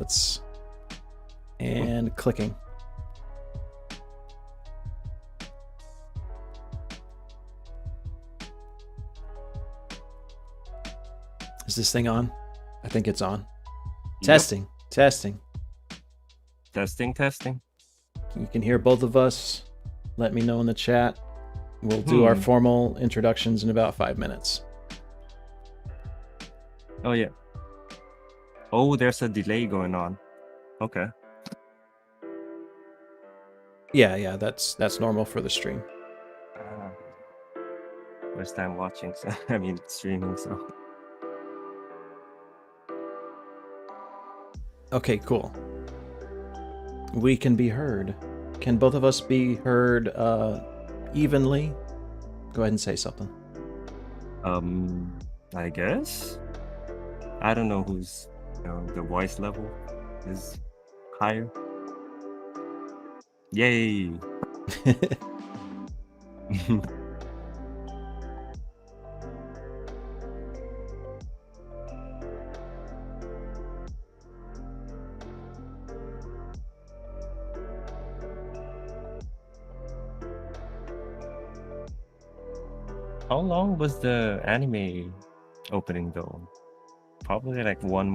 minutes. And clicking. Is this thing on? I think it's on. Testing. Testing. Testing. You can hear both of us. Let me know in the chat. We'll do our formal introductions in about 5 minutes. Oh, yeah. Oh, there's a delay going on. Okay. Yeah, that's normal for the stream. First time watching, so streaming, so. Okay, cool. We can be heard. Can both of us be heard evenly? Go ahead and say something. I guess. I don't know who's, the voice level is higher. Yay! How long was the anime opening though? Probably like 1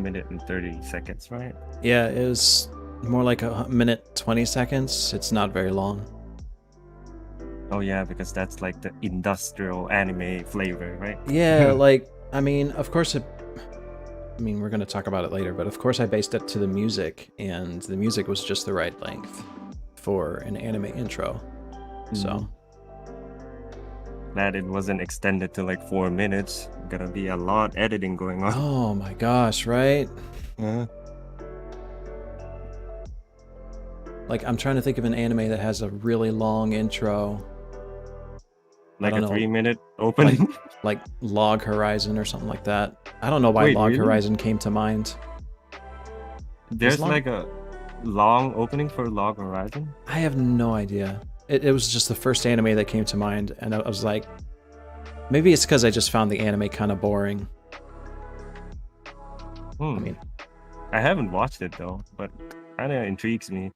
minute and 30 seconds, right? Yeah, it was more like a minute 20 seconds. It's not very long. Oh yeah, because that's like the industrial anime flavor, right? Yeah, of course we're going to talk about it later, but of course I based it to the music, and the music was just the right length for an anime intro. So glad it wasn't extended to like 4 minutes. Gonna be a lot editing going on. Oh my gosh, right? Like, I'm trying to think of an anime that has a really long intro. Like a 3-minute opening? Like Log Horizon or something like that. I don't know why Log Horizon came to mind. There's like a long opening for Log Horizon? I have no idea. It was just the first anime that came to mind, and I was like, maybe it's because I just found the anime kind of boring. I haven't watched it though, but kind of intrigues me.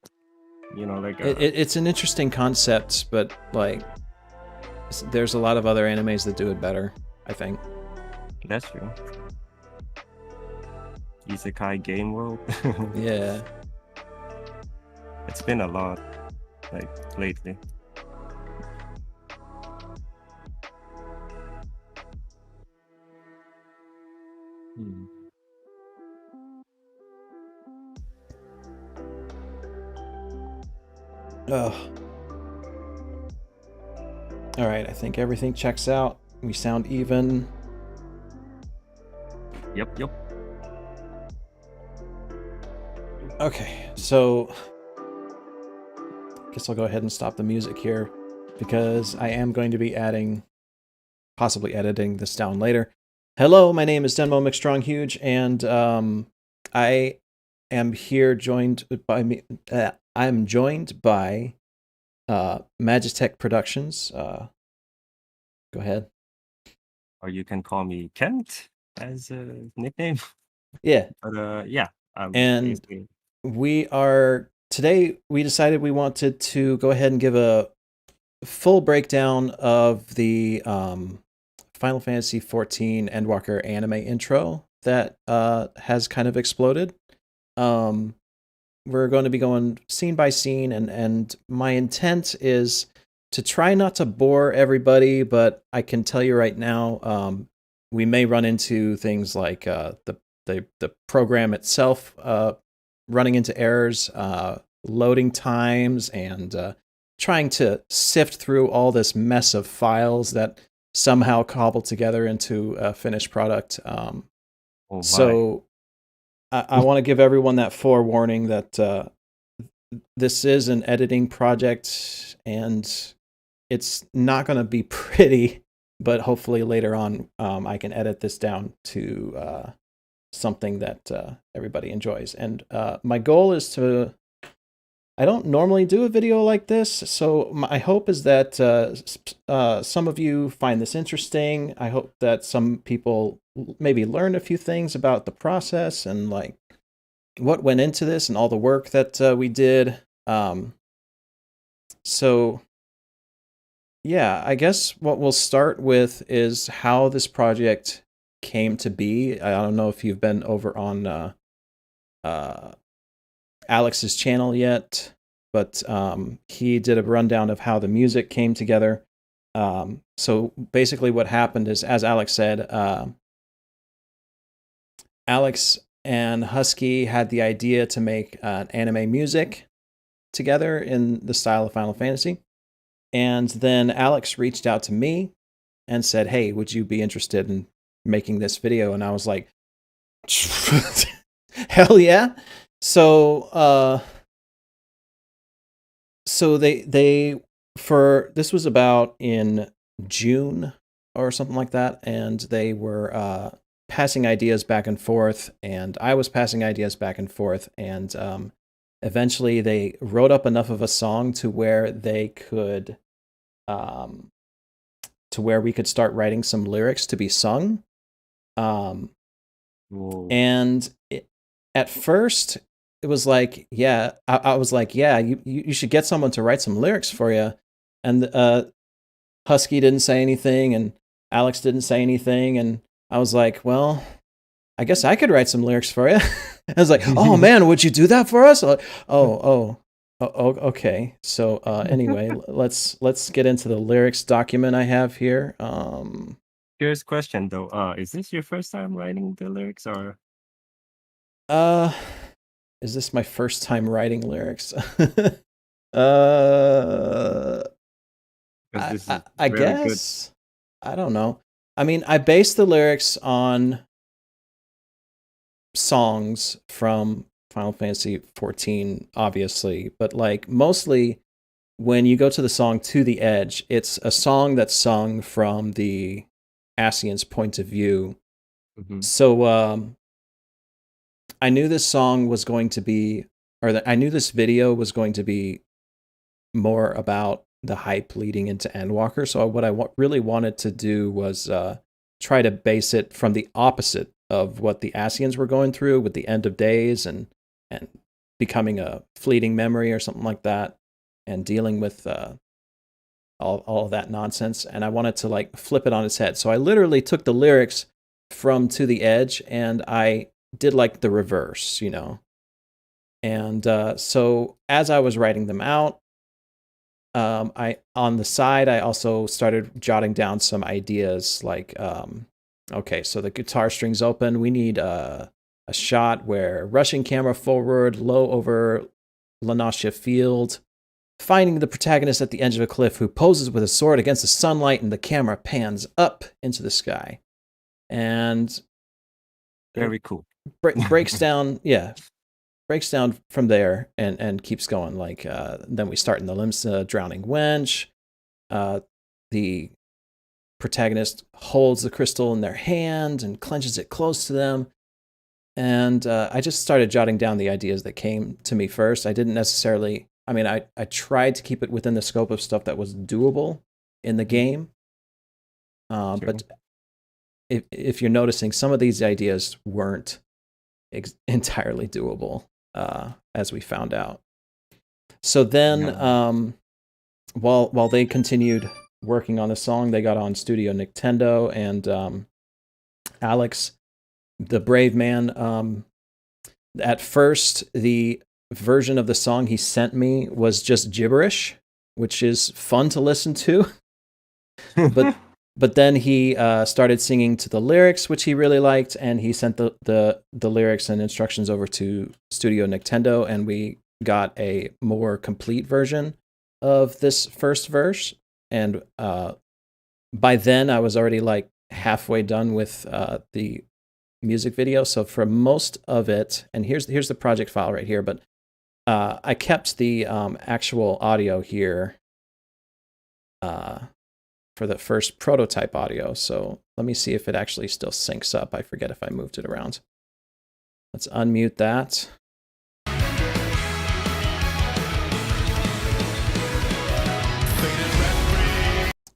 It's an interesting concept, but like, there's a lot of other animes that do it better, I think. That's true. Isekai game world. Yeah. It's been a lot, like, lately. Ugh. All right, I think everything checks out. We sound even. Yep. Okay, so I guess I'll go ahead and stop the music here, because I am going to be possibly editing this down later. Hello, my name is Denmo McStronghuge, and I am here joined by me. I'm joined by Magitech Productions. Go ahead. Or you can call me Kent as a nickname. Yeah. But yeah. And today we decided we wanted to go ahead and give a full breakdown of the Final Fantasy XIV Endwalker anime intro that has kind of exploded. We're going to be going scene by scene, and my intent is to try not to bore everybody, but I can tell you right now, we may run into things like the program itself running into errors, loading times, and trying to sift through all this mess of files that somehow cobbled together into a finished product. So I want to give everyone that forewarning that this is an editing project, and it's not going to be pretty, but hopefully later on I can edit this down to something that everybody enjoys. And my goal is to... I don't normally do a video like this, so my hope is that some of you find this interesting. I hope that some people maybe learn a few things about the process and like what went into this and all the work that we did. Um, so yeah, I guess what we'll start with is how this project came to be. I don't know if you've been over on uh, Alex's channel yet, but he did a rundown of how the music came together. So basically, what happened is, as Alex said, Alex and Husky had the idea to make anime music together in the style of Final Fantasy. And then Alex reached out to me and said, "Hey, would you be interested in making this video?" And I was like, "Hell yeah!" So, they for this was about in June or something like that, and they were passing ideas back and forth, and I was passing ideas back and forth, and eventually they wrote up enough of a song to where they could um, to where we could start writing some lyrics to be sung. Um, Whoa. and at first, it was like, yeah, I was like, yeah, you should get someone to write some lyrics for you. And Husky didn't say anything, and Alex didn't say anything. And I was like, well, I guess I could write some lyrics for you. I was like, oh man, would you do that for us? Like, okay. So anyway, let's get into the lyrics document I have here. Curious question though. Is this your first time writing the lyrics, or Uh, is this my first time writing lyrics? uh, because this is I very good? guess. I don't know. I mean, I base the lyrics on songs from Final Fantasy 14, obviously, but like mostly when you go to the song To the Edge, it's a song that's sung from the Asian's point of view. Mm-hmm. So I knew this song was going to be, or that I knew this video was going to be more about the hype leading into Endwalker. So what I really wanted to do was try to base it from the opposite of what the Asians were going through with the end of days and becoming a fleeting memory or something like that, and dealing with all of that nonsense. And I wanted to like flip it on its head. So I literally took the lyrics from To the Edge and I did like the reverse, you know. And so as I was writing them out, I on the side I also started jotting down some ideas like, okay, so the guitar strings open. We need a shot where rushing camera forward, low over Lanasha Field, finding the protagonist at the edge of a cliff who poses with a sword against the sunlight, and the camera pans up into the sky, and Very cool. breaks down. Yeah, breaks down from there and keeps going. Like then we start in the Limsa drowning wench. The protagonist holds the crystal in their hand and clenches it close to them. And I just started jotting down the ideas that came to me first. I didn't necessarily. I mean, I tried to keep it within the scope of stuff that was doable in the game. But if you're noticing, some of these ideas weren't entirely doable, as we found out. So then, while they continued working on the song, they got on Studio Nintendo, and Alex, the brave man, at first the version of the song he sent me was just gibberish, which is fun to listen to. But then he started singing to the lyrics, which he really liked, and he sent the lyrics and instructions over to Studio Nintendo, and we got a more complete version of this first verse. And by then, I was already like halfway done with the music video. So for most of it, and here's the project file right here, but I kept the actual audio here for the first prototype audio. So let me see if it actually still syncs up. I forget if I moved it around. Let's unmute that.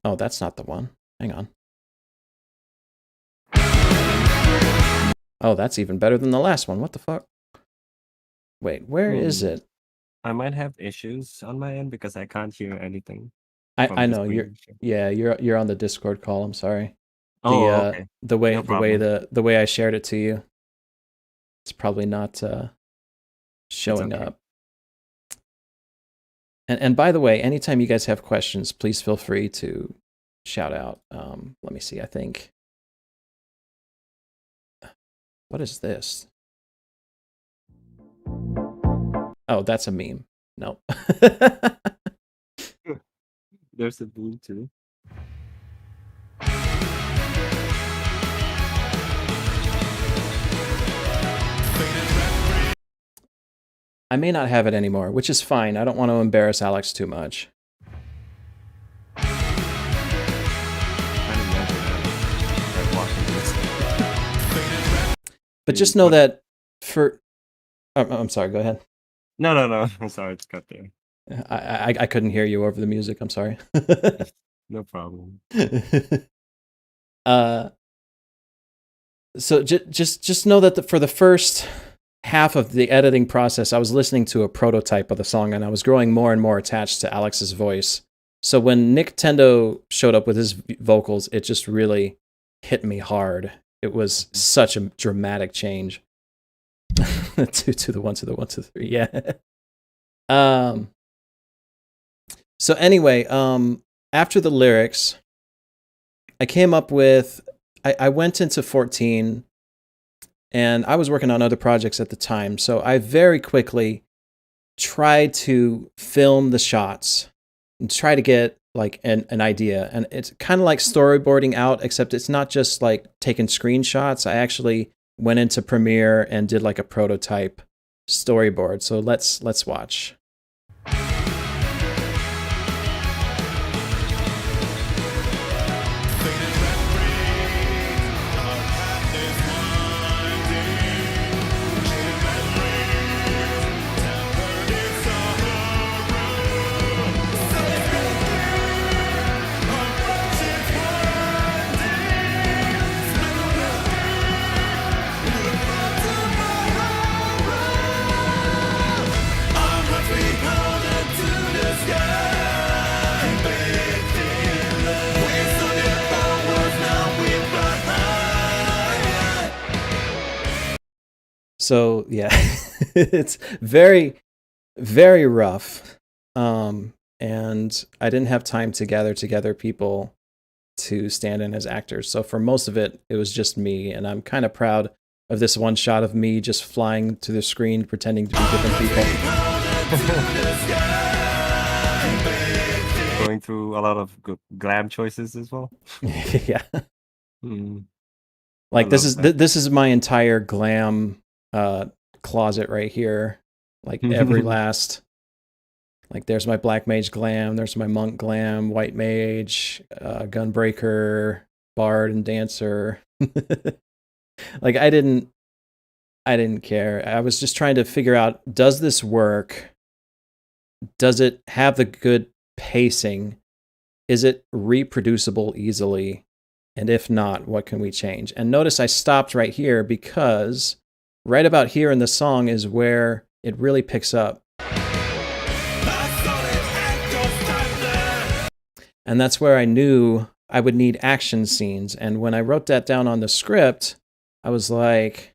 Oh, that's not the one. Hang on. Oh, that's even better than the last one. What the fuck? Wait, where is Hmm. it? I might have issues on my end because I can't hear anything from I the know you're screen. yeah, you're on the Discord call. I'm sorry. The Oh, okay. No problem. the way I shared it to you, it's probably not It's showing okay. up. And by the way, anytime you guys have questions, please feel free to shout out. Let me see. I think what is this? Oh, that's a meme. No. There's a boom too. I may not have it anymore, which is fine. I don't want to embarrass Alex too much. Can't imagine that watching this. But just know What? that for I'm sorry, go ahead. No. I'm sorry, it's cut there. I couldn't hear you over the music. I'm sorry. No problem. uh, so just know that for the first half of the editing process, I was listening to a prototype of the song, and I was growing more and more attached to Alex's voice. So when Nick Tendo showed up with his vocals, it just really hit me hard. It was such a dramatic change. Two to the one to the one to the three. Yeah. Um. So anyway, after the lyrics, I came up with. I went into 14, and I was working on other projects at the time, so I very quickly tried to film the shots and try to get like an idea. And it's kind of like storyboarding out, except it's not just like taking screenshots. I actually went into Premiere and did like a prototype storyboard. So let's watch. So yeah, it's very, very rough. And I didn't have time to gather together people to stand in as actors. So for most of it, it was just me. And I'm kind of proud of this one shot of me just flying to the screen pretending to be different people. Going through a lot of glam choices as well. Yeah. Mm, I Like love that. this is my entire glam closet right here. Like every last like there's my black mage glam, there's my monk glam, white mage, gunbreaker, bard and dancer. Like I didn't care. I was just trying to figure out, does this work? Does it have the good pacing? Is it reproducible easily? And if not, what can we change? And notice I stopped right here because right about here in the song is where it really picks up. And that's where I knew I would need action scenes. And when I wrote that down on the script, I was like,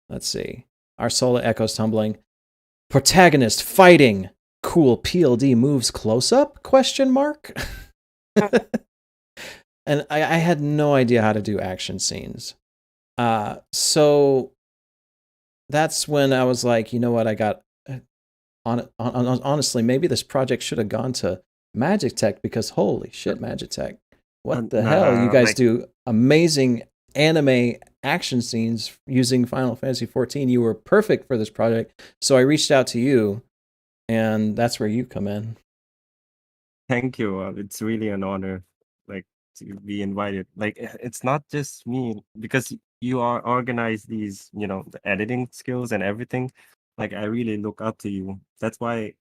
let's see. Our solar echoes tumbling. Protagonist fighting. Cool PLD moves close up? Question mark. And I had no idea how to do action scenes. So that's when I was like, you know what? I got honestly, maybe this project should have gone to Magic Tech because holy shit, Magic Tech. What the hell? You guys Like do amazing anime action scenes using Final Fantasy 14. You were perfect for this project. So I reached out to you, and that's where you come in. thank you. It's really an honor, like to be invited. Like it's not just me because you are organize these, the editing skills and everything. Like I really look up to you. That's why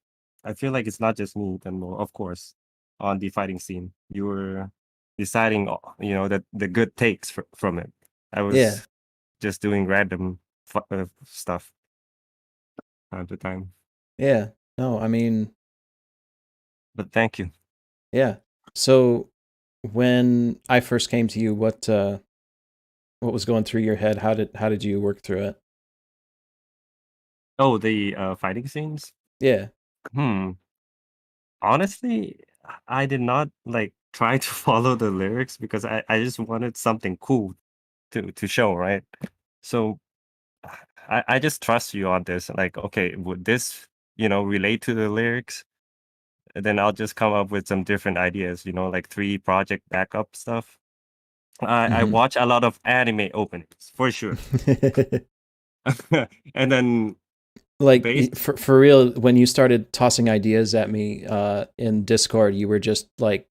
I feel like it's not just me. Then more, of course, on the fighting scene, you were deciding, that the good takes from it. I Yeah. was just doing random stuff. time to time. Yeah. No, I mean, But thank you. yeah. So when I first came to you, what was going through your head? How did you work through it? Oh, the fighting scenes. Yeah. Hmm. Honestly, I did not like try to follow the lyrics because I just wanted something cool to show, right? So I just trust you on this. Like, okay, would this, relate to the lyrics? And then I'll just come up with some different ideas, like three project backup stuff. I Hmm. watch a lot of anime openings for sure. And then Like based for real, when you started tossing ideas at me in Discord, you were just like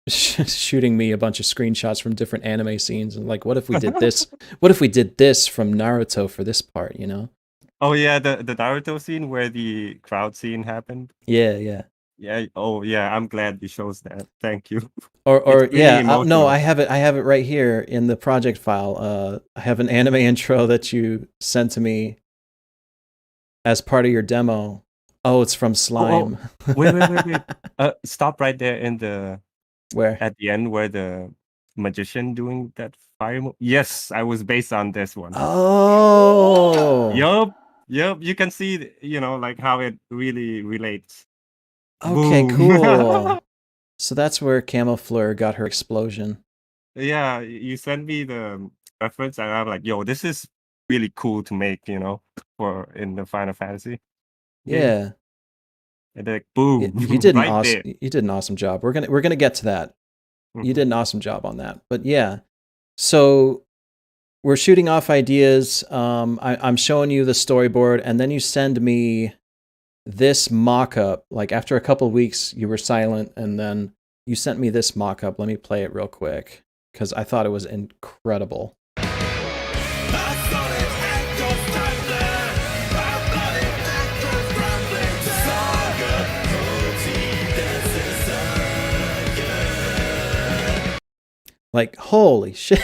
shooting me a bunch of screenshots from different anime scenes and like, what if we did this? What if we did this from Naruto for this part? You know? Oh yeah, the Naruto scene where the crowd scene happened. Yeah, yeah. Yeah. Oh yeah, I'm glad you shows that. Thank you. It's Or really yeah, no, I emotional. have it. I have it right here in the project file. I have an anime intro that you sent to me as part of your demo. Oh, it's from Oh, Slime. wait. Stop right there in the Where? at the end where the magician doing that fire move. Yes, I was based on this one. Oh, Yup. Yup. You can see, like how it really relates. okay, Boom. cool. So that's where Camoufleur got her explosion. Yeah, you sent me the reference, and I'm like, yo, this is really cool to make, for in the Final Fantasy game. Yeah, And then like, you boom, did an right awesome. there. You did an awesome job. We're gonna get to that. You Mhm. did an awesome job on that. But yeah, so we're shooting off ideas. I'm showing you the storyboard, and then you send me this mock-up. Like after a couple of weeks, you were silent, and then you sent me this mock-up. Let me play it real quick because I thought it was incredible. Like holy shit!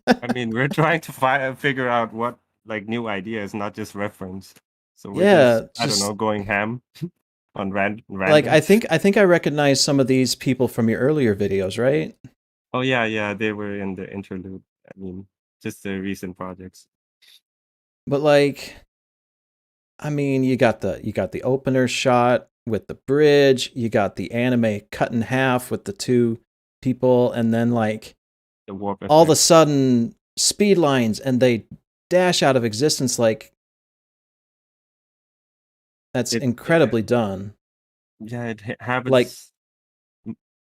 I mean, we're trying to figure out what like new ideas, not just reference. So we're just, Yeah, I don't know, just going ham on like I randoms. think I think I recognize some of these people from your earlier videos, right? Oh yeah, they were in the interlude. I mean, just the recent projects. But like I mean, you got the opener shot with the bridge, you got the anime cut in half with the two people, and then like The warp all of a effect. sudden speed lines and they dash out of existence. Like that's It, it incredibly done. yeah, it Like happens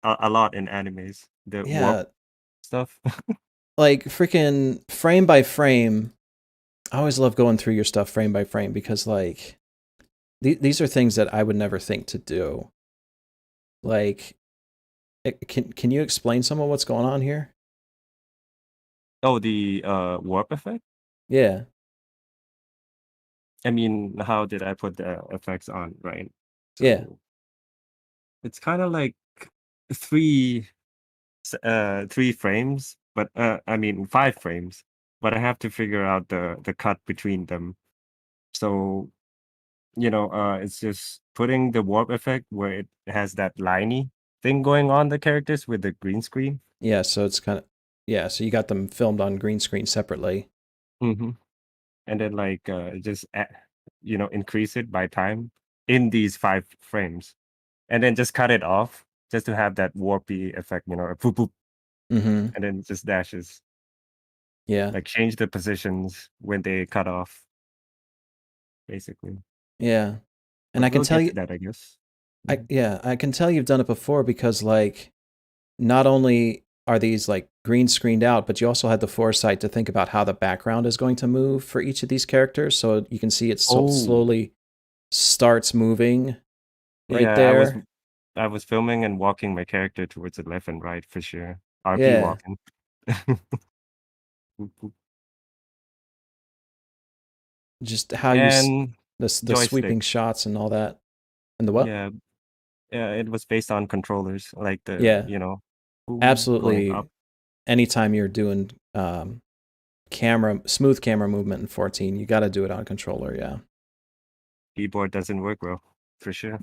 a lot in animes. The warp yeah, stuff. like freaking frame by frame. I always love going through your stuff frame by frame because like these are things that I would never think to do. Like, can you explain some of what's going on here? Oh, the warp effect. Yeah, I mean, how did I put the effects on, right? yeah, So it's kind of like three three frames, but I mean 5 frames, but I have to figure out the cut between them. So, it's just putting the warp effect where it has that liney thing going on the characters with the green screen. yeah. So it's kind of yeah. So you got them filmed on green screen separately. Hmm. And then like just increase it by time in these 5 frames, and then just cut it off just to have that warpy effect, a poop poop, Mm-hmm. and then just dashes. Yeah, Like change the positions when they cut off, basically. yeah. And But I can we'll tell get to you, that, I guess. I Mhm. yeah, I can tell you've done it before because like not only are these like green screened out, but you also had the foresight to think about how the background is going to move for each of these characters, so you can see it Oh, slowly starts moving right yeah. I was there. I was filming and walking my character towards the left and right for sure. RP Yeah, walking. Boop, boop. just how you And the joystick. sweeping shots and all that. And the what? Yeah, yeah. It was based on controllers, like Yeah, boom, going absolutely. up. Anytime you're doing smooth camera movement in 14, you got to do it on controller. Yeah. keyboard doesn't work well, for sure.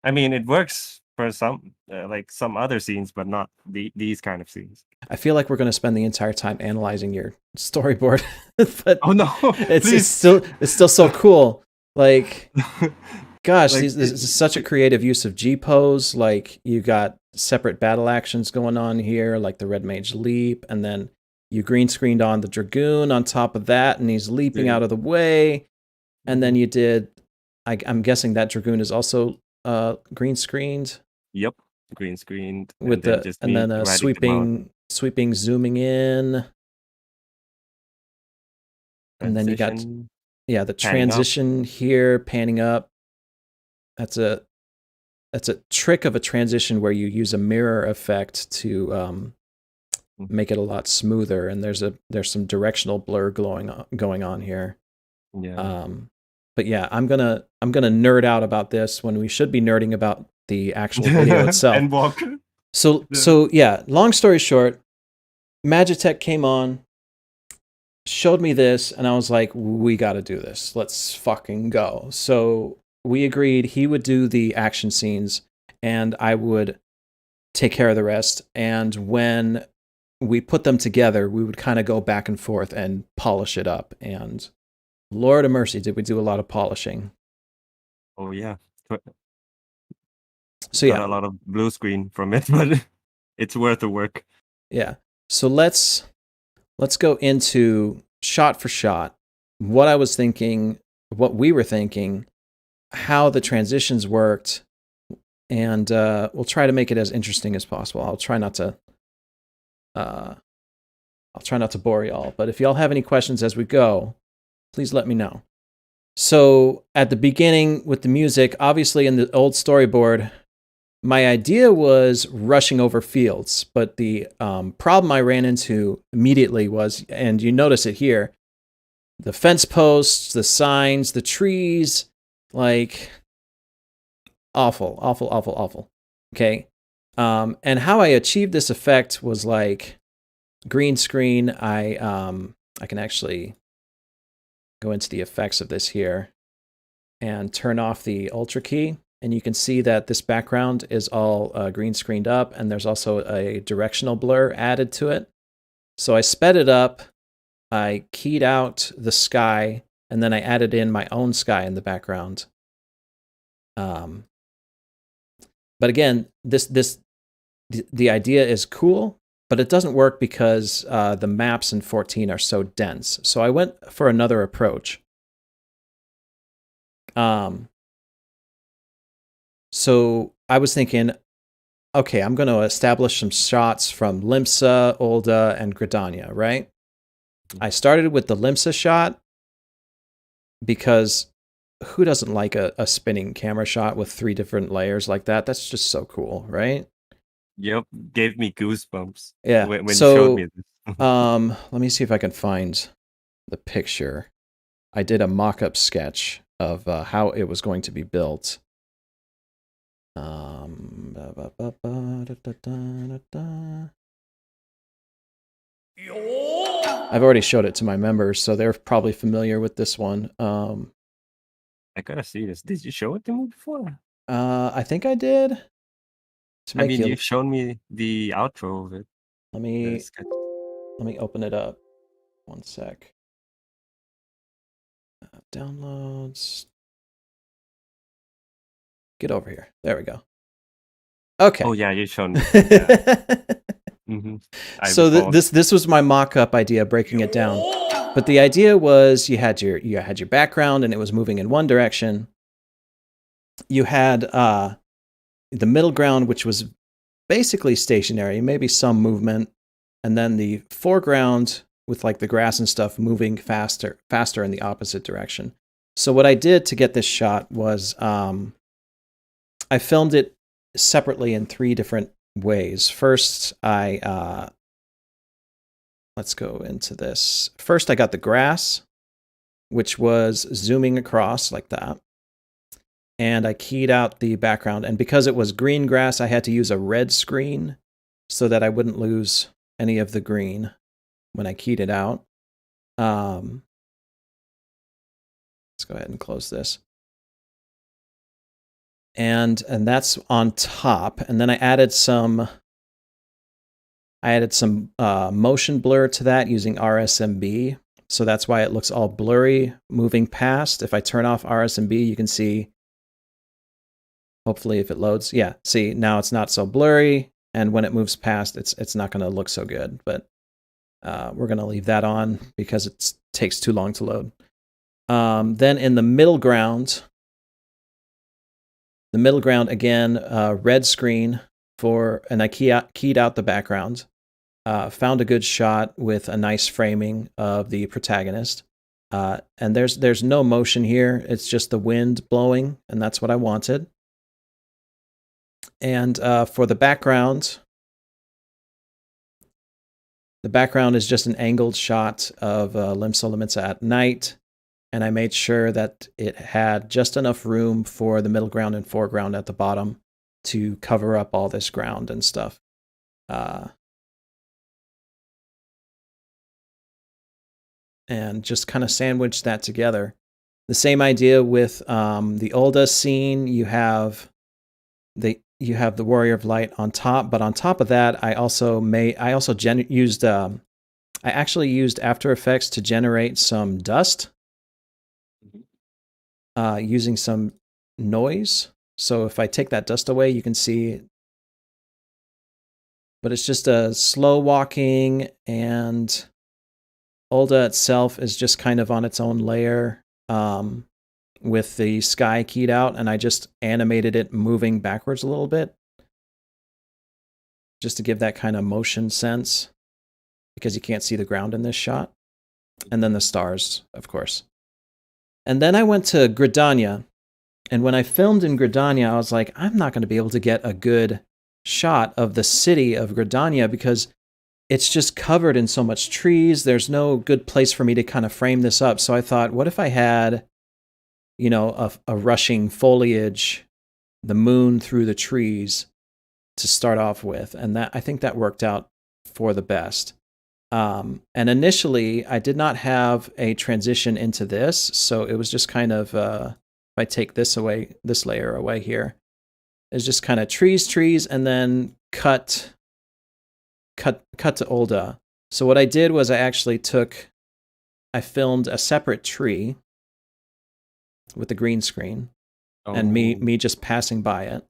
I mean, it works for some like some other scenes, but not these kind of scenes. I feel like we're going to spend the entire time analyzing your storyboard, but Oh no, it's please. still so cool. Like, gosh, Like this is such a creative use of G pose. Like, you got separate battle actions going on here, like the Red Mage leap, and then you green screened on the Dragoon on top of that, and he's leaping out of the way. And then you did, I'm guessing that Dragoon is also green screened. Yep, green screened, With and then the just and me then riding them out. sweeping zooming in, and then you got Transition, the panning up. transition here, panning up. That's a trick of a transition where you use a mirror effect to make it a lot smoother, and there's some directional blur going on here. Yeah. But yeah, I'm gonna nerd out about this when we should be nerding about the actual video itself. Endwalker. So yeah, long story short, Magitech came on, showed me this, and I was like, we got to do this. Let's fucking go. So we agreed he would do the action scenes and I would take care of the rest. And when we put them together, we would kind of go back and forth and polish it up. And Lord of mercy, did we do a lot of polishing. Oh yeah. So Got yeah. a lot of blue screen from it, but it's worth the work. Yeah. So let's go into shot for shot what I was thinking, what we were thinking, how the transitions worked, and we'll try to make it as interesting as possible. I'll try not to bore y'all, but if y'all have any questions as we go, please let me know. So at the beginning with the music, obviously in the old storyboard, my idea was rushing over fields, but the problem I ran into immediately was, and you notice it here, the fence posts, the signs, the trees, like awful. Okay. And how I achieved this effect was like green screen. I can actually go into the effects of this here and turn off the Ultra key. And you can see that this background is all green screened up, and there's also a directional blur added to it. So I sped it up, I keyed out the sky, and then I added in my own sky in the background. But again, the idea is cool, but it doesn't work because the maps in 14 are so dense. So I went for another approach. So I was thinking, okay, I'm going to establish some shots from Limsa, Olda, and Gridania, right? I started with the Limsa shot because who doesn't like a spinning camera shot with 3 different layers like that? That's just so cool, right? Yep, gave me goosebumps. Yeah. When you So, showed me this. let me see if I can find the picture. I did a mock-up sketch of how it was going to be built. I've already showed it to my members, so they're probably familiar with this one. I gotta see this. Did you show it to me before? I think I did. I mean, you've shown me the outro of it. Let me open it up. One sec. Downloads. Get over here. There we go. Okay. Oh yeah, you showed me. Yeah. So this was my mock-up idea, breaking it down. But the idea was you had your background and it was moving in one direction. You had the middle ground, which was basically stationary, maybe some movement, and then the foreground with like the grass and stuff moving faster in the opposite direction. So what I did to get this shot was I filmed it separately in 3 different ways. First, let's go into this. First, I got the grass, which was zooming across like that. And I keyed out the background. And because it was green grass, I had to use a red screen so that I wouldn't lose any of the green when I keyed it out. Let's go ahead and close this. and that's on top. And then I added some motion blur to that using RSMB. So that's why it looks all blurry moving past. If I turn off RSMB, you can see, hopefully if it loads, yeah, see, now it's not so blurry. And when it moves past, it's not going to look so good. But we're going to leave that on because it takes too long to load. Then in the middle ground, again, red screen and I keyed out the background. Found a good shot with a nice framing of the protagonist. And there's no motion here. It's just the wind blowing, and that's what I wanted. And for the background is just an angled shot of Limsa Lominsa at night. And I made sure that it had just enough room for the middle ground and foreground at the bottom to cover up all this ground and stuff. And just kind of sandwich that together. The same idea with the Ulda scene. You have the Warrior of Light on top, but on top of that, I actually used After Effects to generate some dust using some noise. So if I take that dust away, you can see, but it's just a slow walking, and Ulda itself is just kind of on its own layer with the sky keyed out, and I just animated it moving backwards a little bit just to give that kind of motion sense, because you can't see the ground in this shot. And then the stars, of course. And then I went to Gridania, and when I filmed in Gridania, I was like, I'm not going to be able to get a good shot of the city of Gridania because it's just covered in so much trees. There's no good place for me to kind of frame this up. So I thought, what if I had, a rushing foliage, the moon through the trees to start off with? And I think that worked out for the best. And initially, I did not have a transition into this, so it was just kind of, if I take this layer away here, it's just kind of trees, and then cut to Ulda. So what I did was I filmed a separate tree with the green screen, and me just passing by it.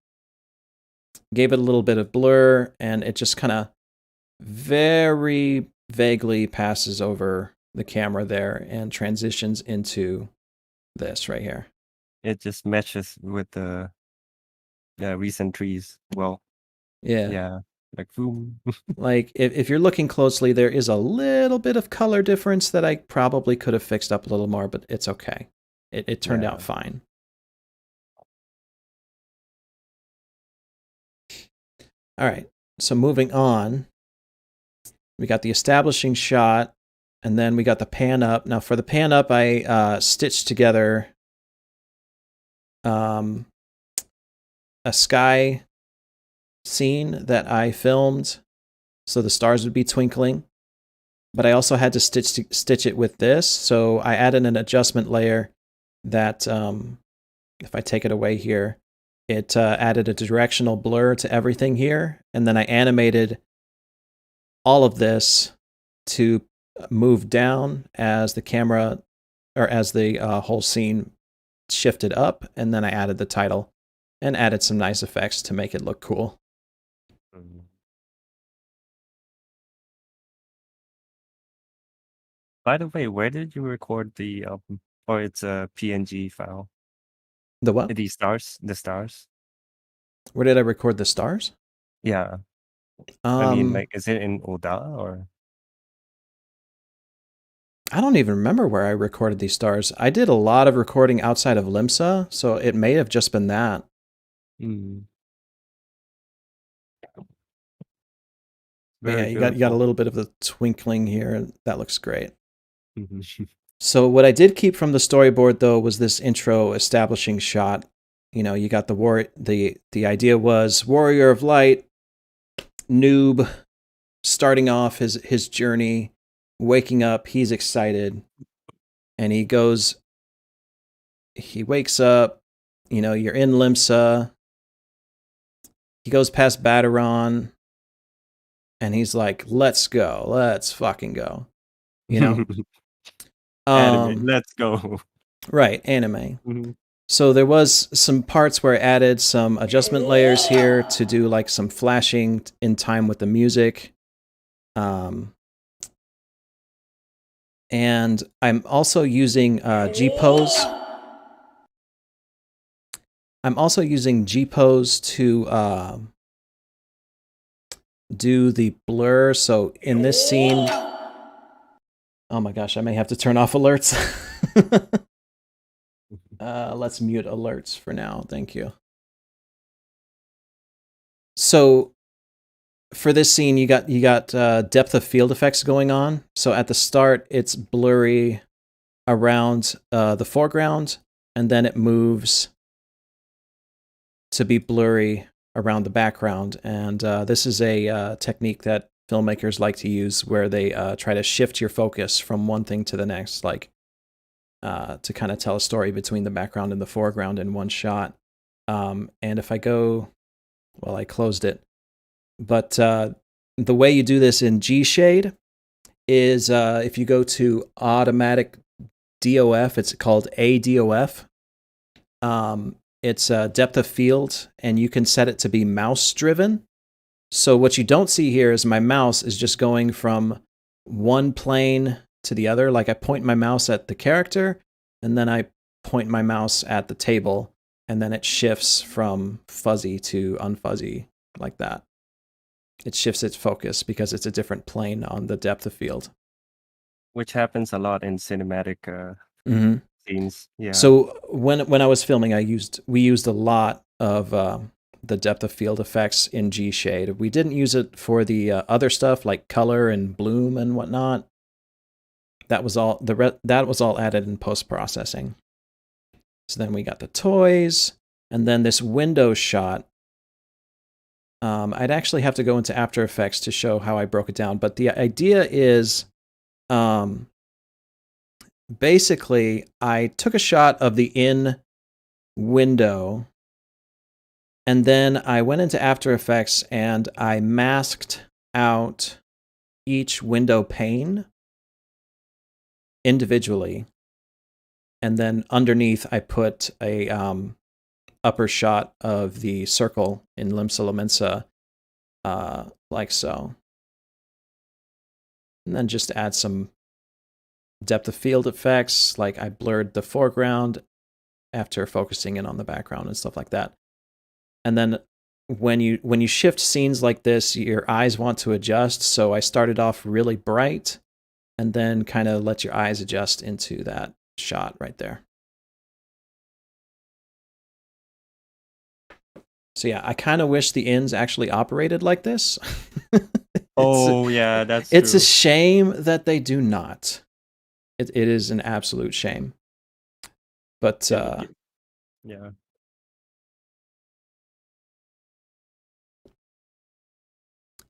Gave it a little bit of blur, and it just kind of very vaguely passes over the camera there and transitions into this right here. It just matches with the recent trees. Well, yeah, like boom. Like if you're looking closely, there is a little bit of color difference that I probably could have fixed up a little more, but it's okay. It turned out fine. All right, so moving on, we got the establishing shot, and then we got the pan up. Now for the pan up, I stitched together a sky scene that I filmed, so the stars would be twinkling. But I also had to stitch it with this, so I added an adjustment layer that, if I take it away here, it added a directional blur to everything here, and then I animated all of this to move down as the camera, or as the whole scene shifted up, and then I added the title and added some nice effects to make it look cool. By the way, where did you record the album? Or it's a PNG file? The what? The stars. Where did I record the stars? Yeah. I mean, like, is it in Oda or? I don't even remember where I recorded these stars. I did a lot of recording outside of Limsa, so it may have just been that. Yeah, you got a little bit of the twinkling here. That looks great. So what I did keep from the storyboard, though, was this intro establishing shot. You got the idea was Warrior of Light, noob, starting off his journey, waking up, he's excited, and he wakes up, you're in Limsa. He goes past Bataron, and he's like, "Let's go, let's fucking go," you know. Anime. Let's go. Right, anime. Mhm. So there was some parts where I added some adjustment layers here to do like some flashing in time with the music. And I'm also using G-Pose. I'm also using G-Pose to do the blur. So in this scene, oh my gosh, I may have to turn off alerts. Let's mute alerts for now. Thank you. So for this scene, you got depth of field effects going on. So at the start, it's blurry around the foreground, and then it moves to be blurry around the background. And this is a technique that filmmakers like to use, where they try to shift your focus from one thing to the next, like to kind of tell a story between the background and the foreground in one shot. And if I go, well, I closed it. But the way you do this in G-Shade is if you go to automatic DOF, it's called ADOF. It's depth of field, and you can set it to be mouse driven. So what you don't see here is my mouse is just going from one plane to the other. Like I point my mouse at the character, and then I point my mouse at the table, and then it shifts from fuzzy to unfuzzy like that. It shifts its focus because it's a different plane on the depth of field. Which happens a lot in cinematic scenes. Yeah. So when I was filming, we used a lot of the depth of field effects in G-Shade. We didn't use it for the other stuff like color and bloom and whatnot. That was all that was all added in post processing. So then we got the toys, and then this window shot. I'd actually have to go into After Effects to show how I broke it down, but the idea is, basically, I took a shot of the in window, and then I went into After Effects and I masked out each window pane individually, and then underneath I put a upper shot of the circle in Limsa Lominsa, like so. And then just add some depth of field effects, like I blurred the foreground after focusing in on the background and stuff like that. And then when you shift scenes like this, your eyes want to adjust, so I started off really bright and then kind of let your eyes adjust into that shot right there. So yeah, I kind of wish the ins actually operated like this. Yeah, that's it's true. a shame that they do not. It is an absolute shame. But yeah.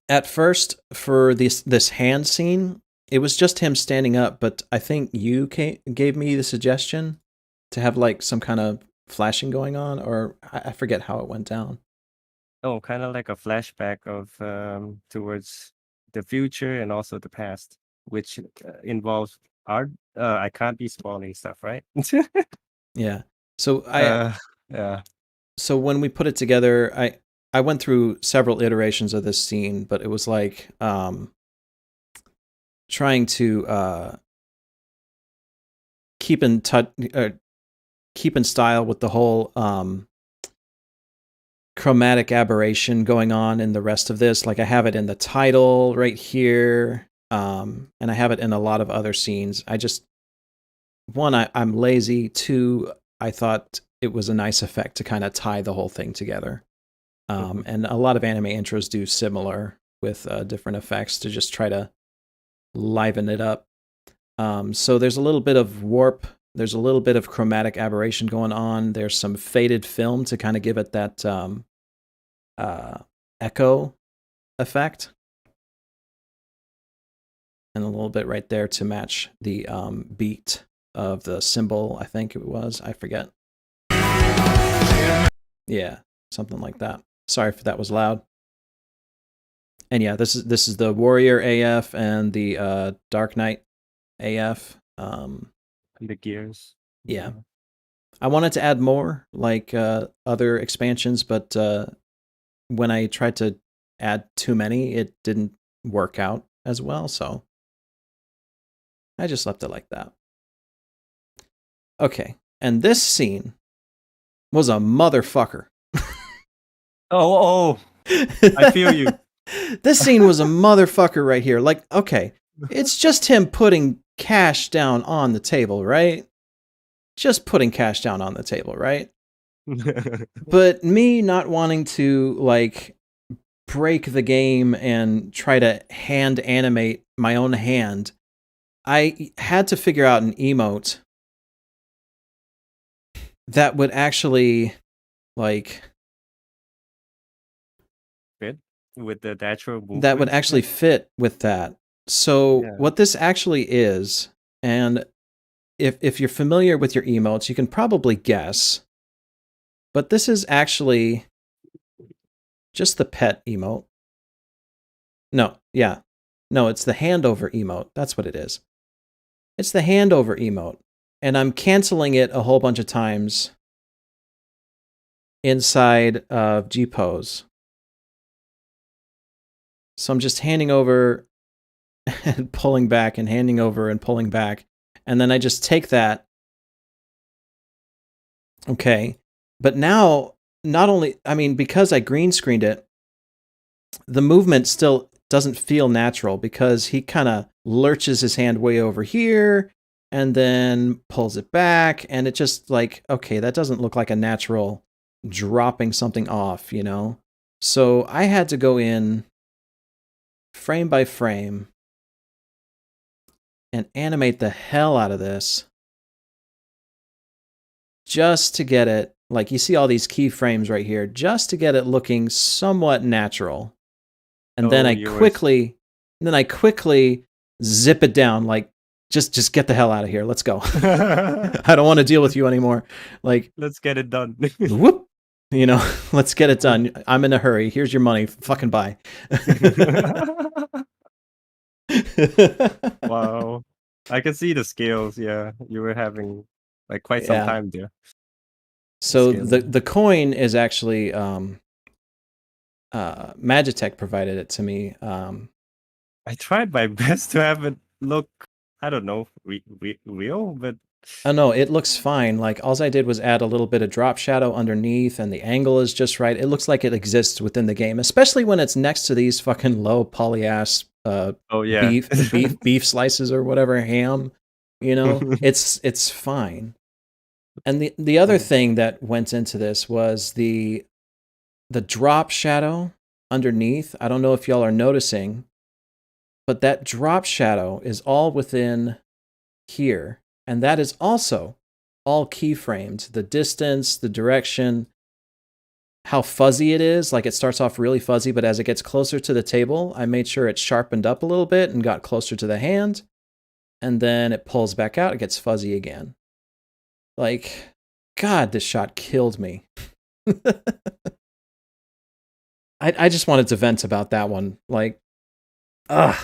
At first, for this hand scene, it was just him standing up, but I think you gave me the suggestion to have like some kind of flashing going on, or I forget how it went down. Oh, kind of like a flashback of towards the future and also the past, which involves art. I can't be spoiling stuff, right? Yeah. So Yeah. So when we put it together, I went through several iterations of this scene, but it was like trying to keep in style with the whole chromatic aberration going on in the rest of this. Like I have it in the title right here, and I have it in a lot of other scenes. One, I'm lazy. Two, I thought it was a nice effect to kind of tie the whole thing together. And a lot of anime intros do similar with different effects to just try to liven it up. So there's a little bit of warp. There's a little bit of chromatic aberration going on. There's some faded film to kind of give it that echo effect. And a little bit right there to match the beat of the cymbal, I think it was. I forget. Yeah, something like that. Sorry if that was loud. And yeah, this is the Warrior AF and the Dark Knight AF. And the gears. Yeah, Yeah. I wanted to add more like other expansions, but when I tried to add too many, it didn't work out as well. So I just left it like that. Okay, and this scene was a motherfucker. Oh, I feel you. This scene was a motherfucker right here. Like, okay, it's just him putting cash down on the table, right? Just putting cash down on the table, right? But me not wanting to like break the game and try to hand animate my own hand, I had to figure out an emote that would actually like Fit with the natural that would movements. actually fit with that. So Yeah. what this actually is, and if you're familiar with your emotes, you can probably guess, but this is actually just the pet emote. No, yeah. No, it's the handover emote. That's what it is. It's the handover emote. And I'm canceling it a whole bunch of times inside of Gpose. So I'm just handing over and pulling back and handing over and pulling back. And then I just take that. Okay. But now, not only, I mean, because I green screened it, the movement still doesn't feel natural because he kind of lurches his hand way over here and then pulls it back. And it just like, okay, that doesn't look like a natural dropping something off, you know? So I had to go in frame by frame and animate the hell out of this just to get it, like you see all these keyframes right here, just to get it looking somewhat natural. And then Oh, I quickly, zip it down, like just get the hell out of here. Let's go. I don't want to deal with you anymore. Like, let's get it done. whoop, you know, let's get it done. I'm in a hurry. Here's your money. Fucking bye. Wow. I can see the scales. Yeah, you were having like quite some Yeah. time there. So Scaling. the coin is actually Magitech provided it to me. I tried my best to have it look, I don't know, real, but Oh no, it looks fine. Like all I did was add a little bit of drop shadow underneath, and the angle is just right. It looks like it exists within the game, especially when it's next to these fucking low poly ass oh yeah. beef slices or whatever ham. You know, it's fine. And the other Oh, thing that went into this was the drop shadow underneath. I don't know if y'all are noticing, but that drop shadow is all within here. And that is also all keyframed. The distance, the direction, how fuzzy it is. Like it starts off really fuzzy, but as it gets closer to the table, I made sure it sharpened up a little bit and got closer to the hand. And then it pulls back out, it gets fuzzy again. Like, God, this shot killed me. I just wanted to vent about that one. Like, ugh.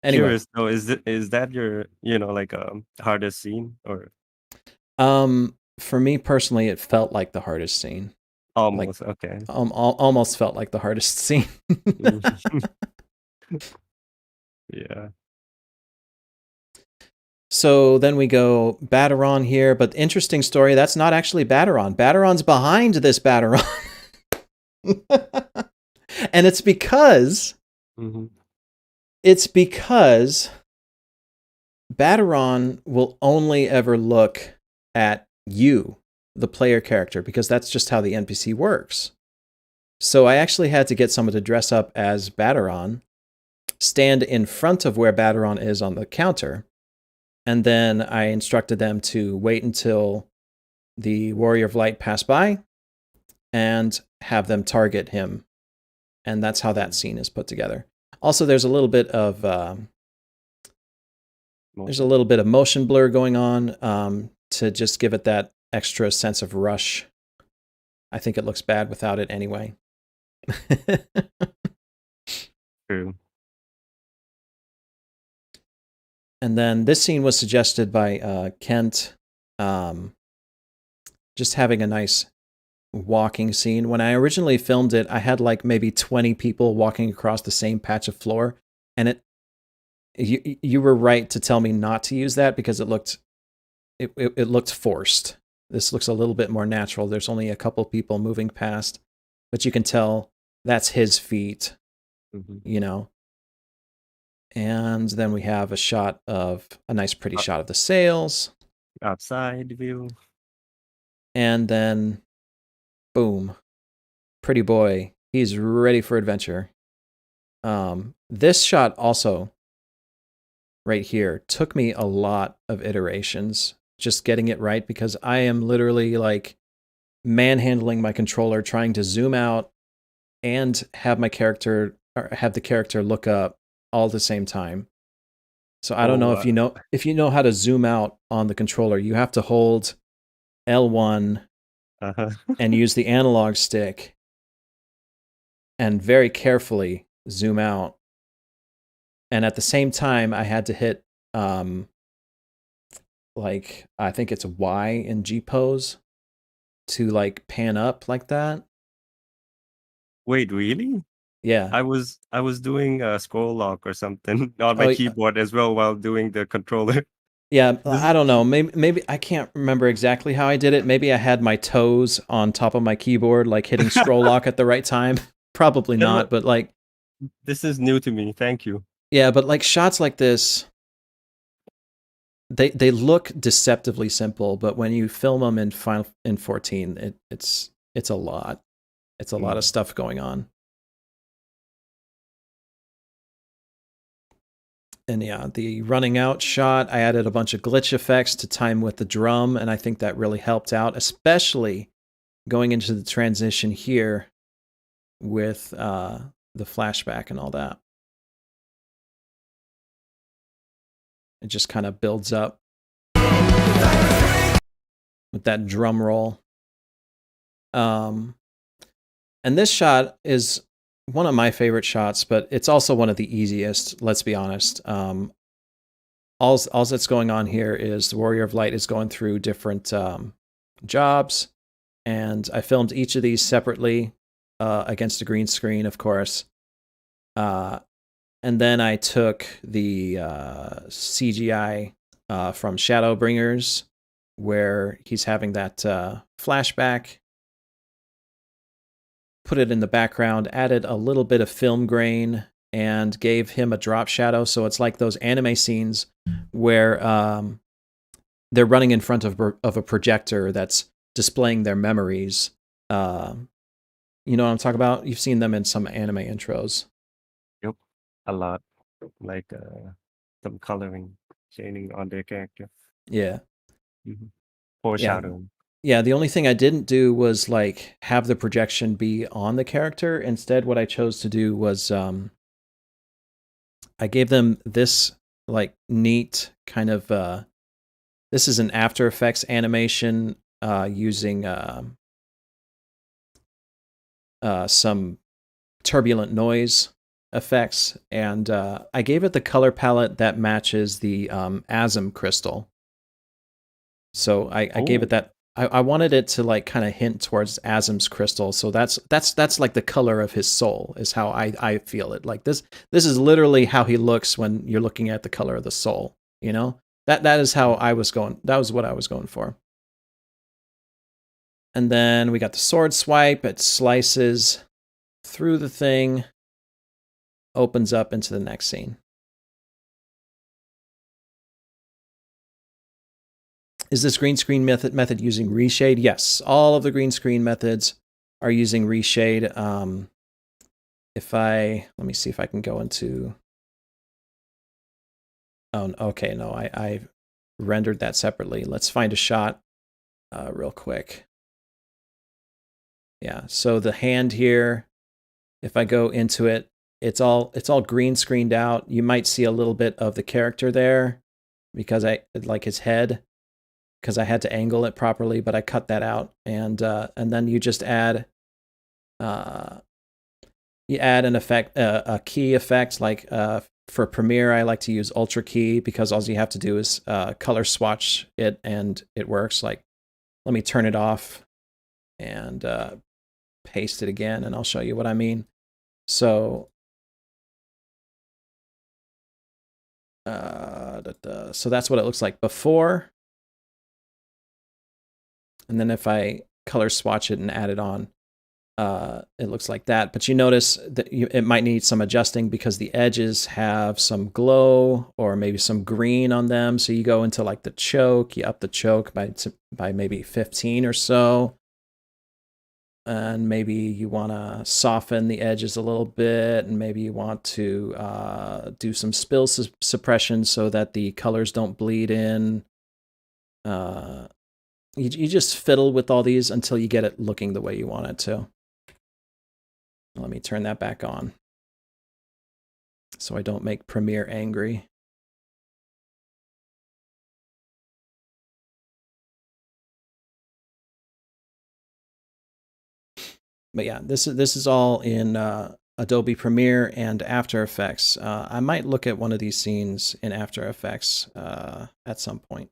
Anyway, curious though, is that your, like hardest scene or for me personally, it felt like the hardest scene. Like, almost? Okay. almost felt like the hardest scene. Yeah. So then we go Battaron here, but interesting story. That's not actually Battaron. Battaron's behind this Battaron. And it's because Mm-hmm. Battaron will only ever look at you, the player character, because that's just how the NPC works. So I actually had to get someone to dress up as Battaron, stand in front of where Battaron is on the counter, and then I instructed them to wait until the Warrior of Light passed by and have them target him. And that's how that scene is put together. Also, there's a little bit of Motion. motion blur going on to just give it that extra sense of rush. I think it looks bad without it anyway. True. And then this scene was suggested by Kent. Um, just having a nice walking scene. When I originally filmed it, I had like maybe 20 people walking across the same patch of floor, and you were right to tell me not to use that because it looked forced. This looks a little bit more natural. There's only a couple people moving past, but you can tell that's his feet, Mm-hmm. you know. And then we have a nice pretty shot of the sails. Outside view. And then, boom, pretty boy. He's ready for adventure. This shot also, right here, took me a lot of iterations just getting it right because I am literally like manhandling my controller trying to zoom out and have my character or have the character look up all at the same time. So I don't know if you know how to zoom out on the controller. You have to hold L1 Uh-huh. and use the analog stick and very carefully zoom out. And at the same time, I had to hit like I think it's Y in G pose to like pan up like that. Wait, really? Yeah. I was doing a scroll lock or something on my Oh, keyboard as well while doing the controller. yeah. This I don't know. Maybe I can't remember exactly how I did it. Maybe I had my toes on top of my keyboard, like hitting scroll lock at the right time. Probably not, but like, this is new to me. Thank you. yeah. But like shots like this, they look deceptively simple, but when you film them in 14, it's a lot. It's a lot of stuff going on. And yeah, the running out shot, I added a bunch of glitch effects to time with the drum, and I think that really helped out, especially going into the transition here with the flashback and all that. It just kind of builds up with that drum roll. And this shot is one of my favorite shots, but it's also one of the easiest, let's be honest. All that's going on here is the Warrior of Light is going through different jobs, and I filmed each of these separately against a green screen, of course. And then I took the CGI from Shadowbringers, where he's having that flashback, put it in the background, added a little bit of film grain, and gave him a drop shadow. So it's like those anime scenes where they're running in front of a projector that's displaying their memories. You know what I'm talking about? You've seen them in some anime intros. Yep. A lot. Like some coloring, shading on their character. Yeah. Mm-hmm. Yeah. Foreshadowing. Yeah, the only thing I didn't do was like have the projection be on the character. Instead, what I chose to do was I gave them this like neat kind of this is an After Effects animation using some turbulent noise effects, and I gave it the color palette that matches the ASM crystal. So I gave it that. I wanted it to like kind of hint towards Azim's crystal. So that's like the color of his soul is how I feel it. Like this is literally how he looks when you're looking at the color of the soul, you know? That is how I was going. That was what I was going for. And then we got the sword swipe. It slices through the thing, opens up into the next scene. Is this green screen method using reshade? Yes, all of the green screen methods are using reshade. Let me see if I can go into. Oh, okay, no, I rendered that separately. Let's find a shot real quick. Yeah, so the hand here, if I go into it, it's all green screened out. You might see a little bit of the character there because I like his head. because I had to angle it properly, but I cut that out, and then you just add an effect, a key effect. Like for Premiere, I like to use Ultra Key because all you have to do is color swatch it, and it works. Like, let me turn it off and paste it again, and I'll show you what I mean. So, so that's what it looks like before. And then if I color swatch it and add it on, it looks like that. But you notice that it might need some adjusting because the edges have some glow or maybe some green on them. So you go into like the choke, you up the choke by maybe 15 or so. And maybe you want to soften the edges a little bit, and maybe you want to do some spill suppression so that the colors don't bleed in. You just fiddle with all these until you get it looking the way you want it to. Let me turn that back on so I don't make Premiere angry. But yeah, this is all in Adobe Premiere and After Effects. I might look at one of these scenes in After Effects at some point.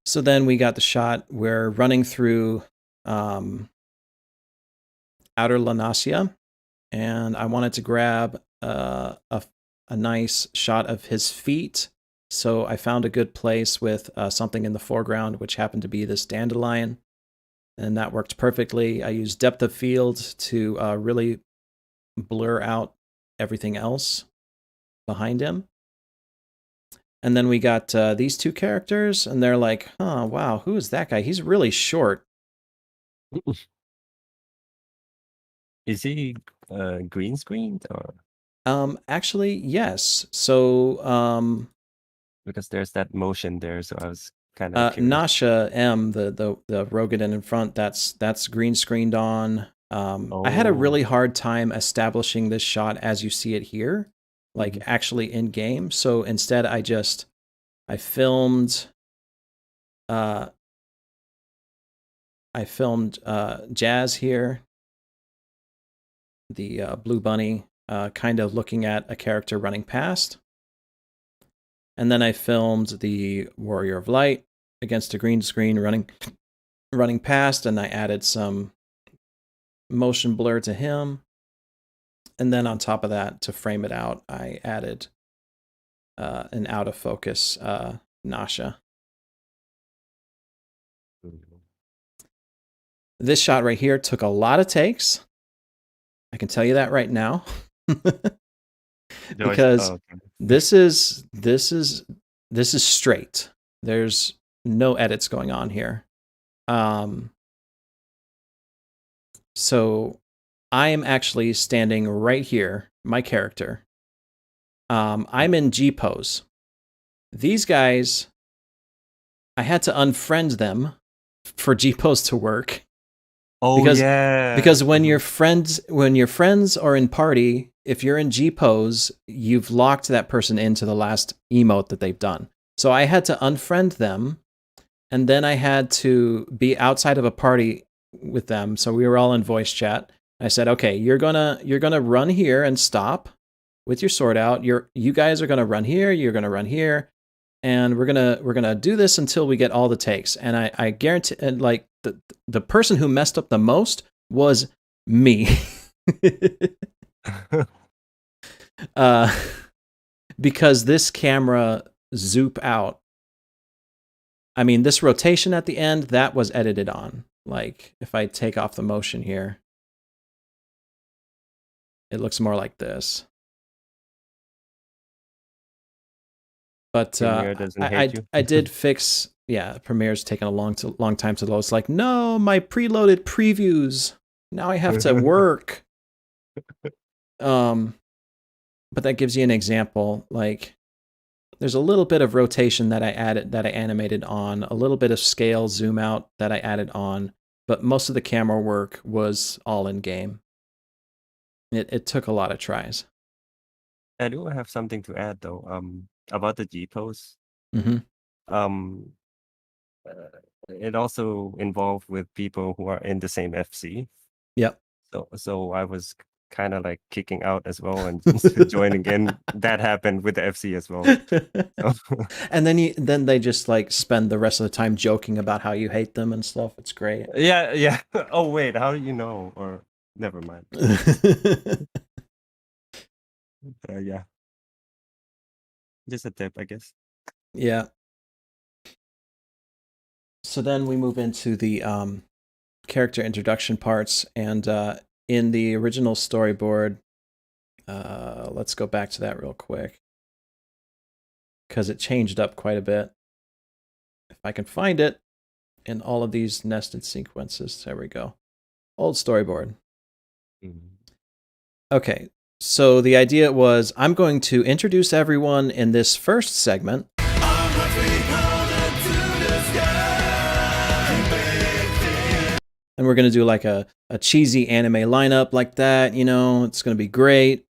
So then we got the shot. We're running through Outer Lanasia, and I wanted to grab a nice shot of his feet. So I found a good place with something in the foreground, which happened to be this dandelion, and that worked perfectly. I used depth of field to really blur out everything else behind him. And then we got these two characters, and they're like, oh, wow, who is that guy? He's really short. Is he green screened or? Actually, yes. So, Because there's that motion there, so I was kind of curious. Nasha M, the Rogadin in front, that's green screened on. I had a really hard time establishing this shot as you see it here, like actually in game. So instead, I filmed Jazz here, the blue bunny, kind of looking at a character running past. And then I filmed the Warrior of Light against a green screen running past, and I added some motion blur to him. And then on top of that, to frame it out, I added an out of focus Nasha. This shot right here took a lot of takes. I can tell you that right now. Because this is straight. There's no edits going on here. So I am actually standing right here, my character. I'm in G pose. These guys, I had to unfriend them for G pose to work. Oh, because when your friends are in party, if you're in G pose, you've locked that person into the last emote that they've done. So I had to unfriend them, and then I had to be outside of a party with them. So we were all in voice chat. I said, okay, you're gonna run here and stop with your sword out. You guys are gonna run here. You're gonna run here, and we're gonna do this until we get all the takes. And I guarantee, and like the person who messed up the most was me. Because this camera zoop out. I mean, this rotation at the end, that was edited on. Like, if I take off the motion here, it looks more like this. But Premiere doesn't hate you. I did fix. Yeah, Premiere's taken a long time to load. It's like, no, my preloaded previews. Now I have to work. But that gives you an example. Like, there's a little bit of rotation that I animated on, a little bit of scale zoom out that I added on, but most of the camera work was all in game. It took a lot of tries. I do have something to add though. About the G pose. Mm-hmm. um, it also involved with people who are in the same FC. Yep. So I was kind of like kicking out as well and joining in. That happened with the FC as well. So, And then they just like spend the rest of the time joking about how you hate them and stuff. It's great. yeah. Oh wait, how do you know? Or never mind. Yeah, just a tip, I guess. Yeah. So then we move into the character introduction parts, and in the original storyboard, let's go back to that real quick because it changed up quite a bit. If I can find it in all of these nested sequences, there we go. Old storyboard. Okay, so the idea was I'm going to introduce everyone in this first segment. And we're going to do like a cheesy anime lineup like that, you know, it's going to be great.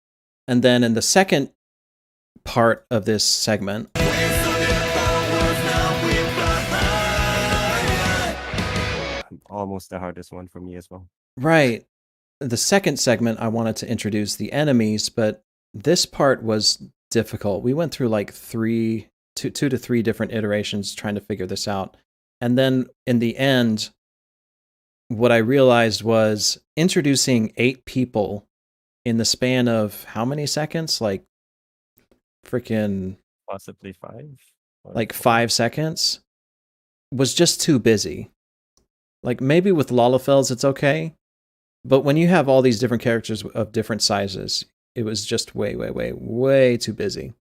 And then in the second part of this segment, Almost the hardest one for me as well. right. The second segment, I wanted to introduce the enemies, but this part was difficult. We went through like two to three different iterations trying to figure this out. And then in the end, what I realized was introducing 8 people in the span of how many seconds? Like freaking Possibly 5. like 5 seconds was just too busy. Like maybe with Lalafels it's okay, but when you have all these different characters of different sizes, it was just way too busy.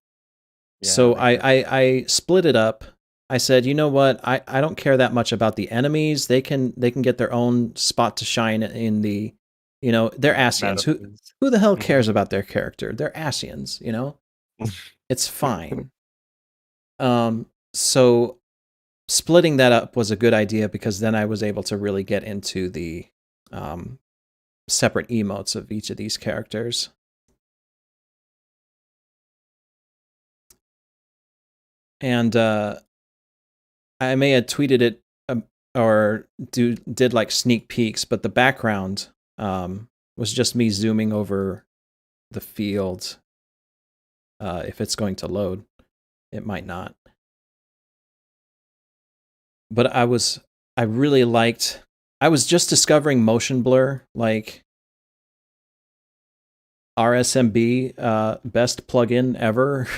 Yeah, So like I split it up. I said, you know what? I don't care that much about the enemies. They can get their own spot to shine in the, you know, they're Asians. Who the hell cares about their character? They're Asians, you know? It's fine. So splitting that up was a good idea because then I was able to really get into the separate emotes of each of these characters. And I may have tweeted it or did like sneak peeks, but the background was just me zooming over the field. If it's going to load, it might not. But I was just discovering motion blur, like RSMB, best plugin ever.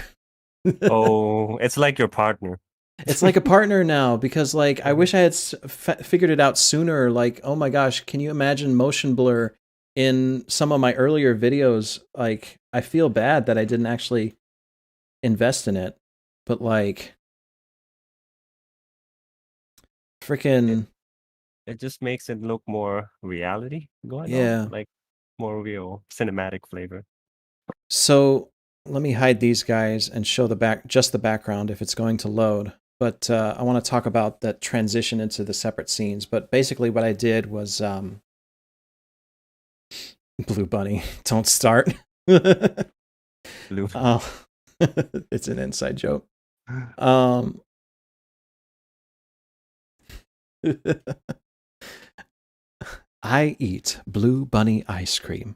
Oh, it's like your partner. It's like a partner now because like I wish I had figured it out sooner. Like, oh my gosh, can you imagine motion blur in some of my earlier videos? Like, I feel bad that I didn't actually invest in it, but like, freaking it just makes it look more reality going yeah. on, like more real cinematic flavor. So let me hide these guys and show just the background if it's going to load. But I want to talk about that transition into the separate scenes. But basically, what I did was Blue Bunny, don't start. Blue. Oh, it's an inside joke. I eat Blue Bunny ice cream.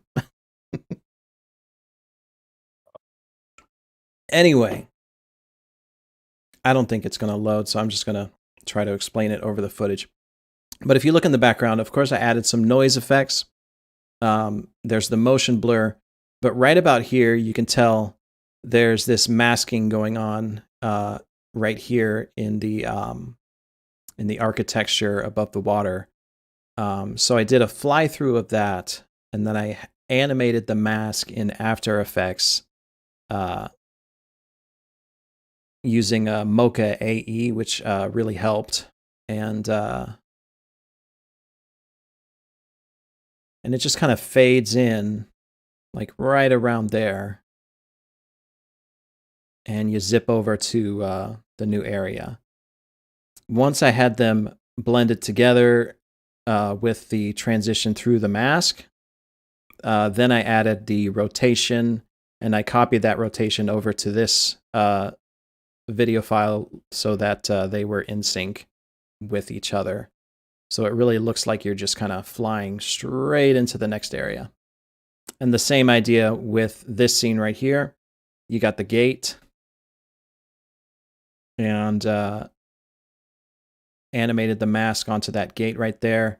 Anyway, I don't think it's going to load, so I'm just going to try to explain it over the footage. But if you look in the background, of course, I added some noise effects. There's the motion blur, but right about here, you can tell there's this masking going on right here in the architecture above the water. So I did a fly through of that, and then I animated the mask in After Effects using a Mocha AE, which really helped. And it just kind of fades in, like right around there. And you zip over to the new area. Once I had them blended together with the transition through the mask, then I added the rotation, and I copied that rotation over to this video file so that they were in sync with each other. So it really looks like you're just kind of flying straight into the next area. And the same idea with this scene right here. You got the gate and animated the mask onto that gate right there.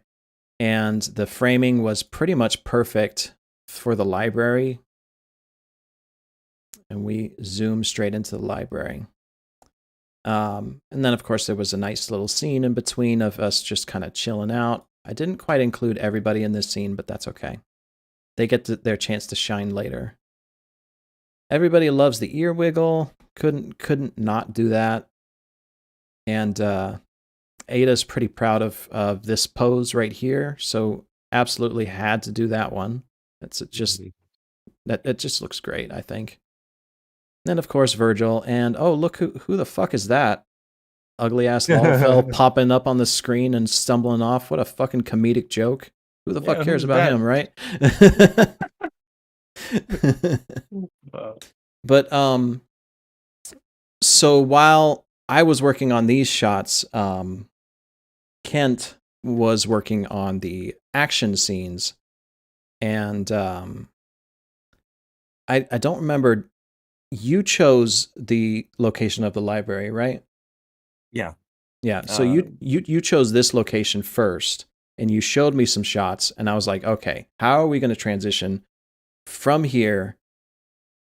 And the framing was pretty much perfect for the library. And we zoom straight into the library. And then, of course, there was a nice little scene in between of us just kind of chilling out. I didn't quite include everybody in this scene, but that's okay. They get their chance to shine later. Everybody loves the ear wiggle. Couldn't not do that. And Ada's pretty proud of this pose right here, so absolutely had to do that one. It's just that it just looks great, I think. Then of course Virgil, and oh look who the fuck is that? Ugly ass Lalafell popping up on the screen and stumbling off. What a fucking comedic joke. Who the fuck cares who's about that? him, right? Wow. But so while I was working on these shots, Kent was working on the action scenes, and I don't remember. You chose the location of the library, right? Yeah. Yeah. So you chose this location first, and you showed me some shots, and I was like, okay, how are we going to transition from here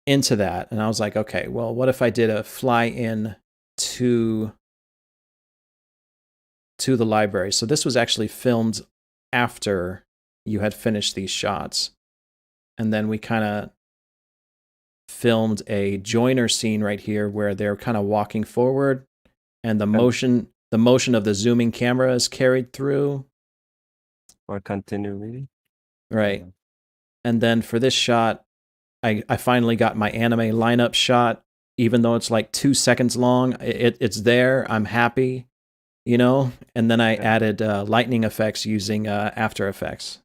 into that? And I was like, okay, well, what if I did a fly in to the library? So this was actually filmed after you had finished these shots, and then we kind of filmed a joiner scene right here where they're kind of walking forward, and the motion of the zooming camera is carried through. Or continuity. Right. And then for this shot, I finally got my anime lineup shot, even though it's like 2 seconds long. It's there. I'm happy, you know? And then I added lightning effects using After Effects.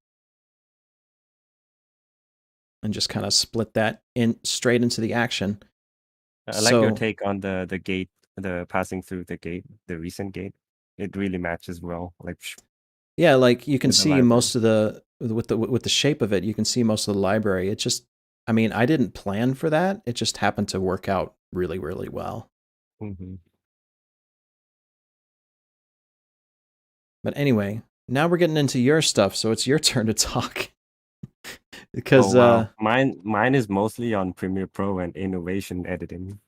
And just kind of split that in straight into the action. I like your take on the gate, the passing through the gate, the recent gate. It really matches well. Like yeah, like you can see library. most of the with the shape of it, you can see most of the library. It just, I mean, I didn't plan for that. It just happened to work out really, really well. Mm-hmm. But anyway, now we're getting into your stuff, so it's your turn to talk. Because mine is mostly on Premiere Pro and innovation editing.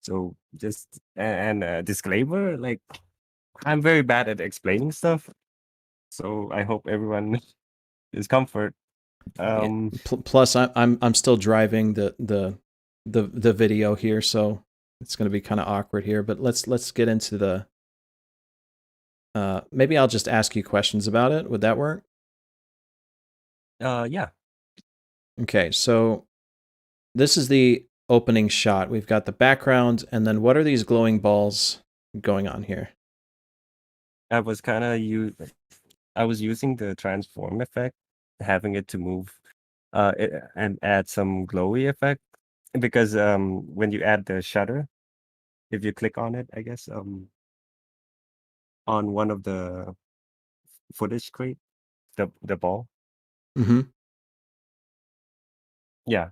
So just and a disclaimer, like I'm very bad at explaining stuff. So I hope everyone is comfort. Plus, I'm still driving the video here, so it's going to be kind of awkward here. But let's get into the. Maybe I'll just ask you questions about it. Would that work? Yeah. Okay, so this is the opening shot. We've got the background, and then what are these glowing balls going on here? I was using the transform effect, having it to move and add some glowy effect, because when you add the shutter, if you click on it, I guess on one of the footage crate, the ball. Mm-hmm. Yeah.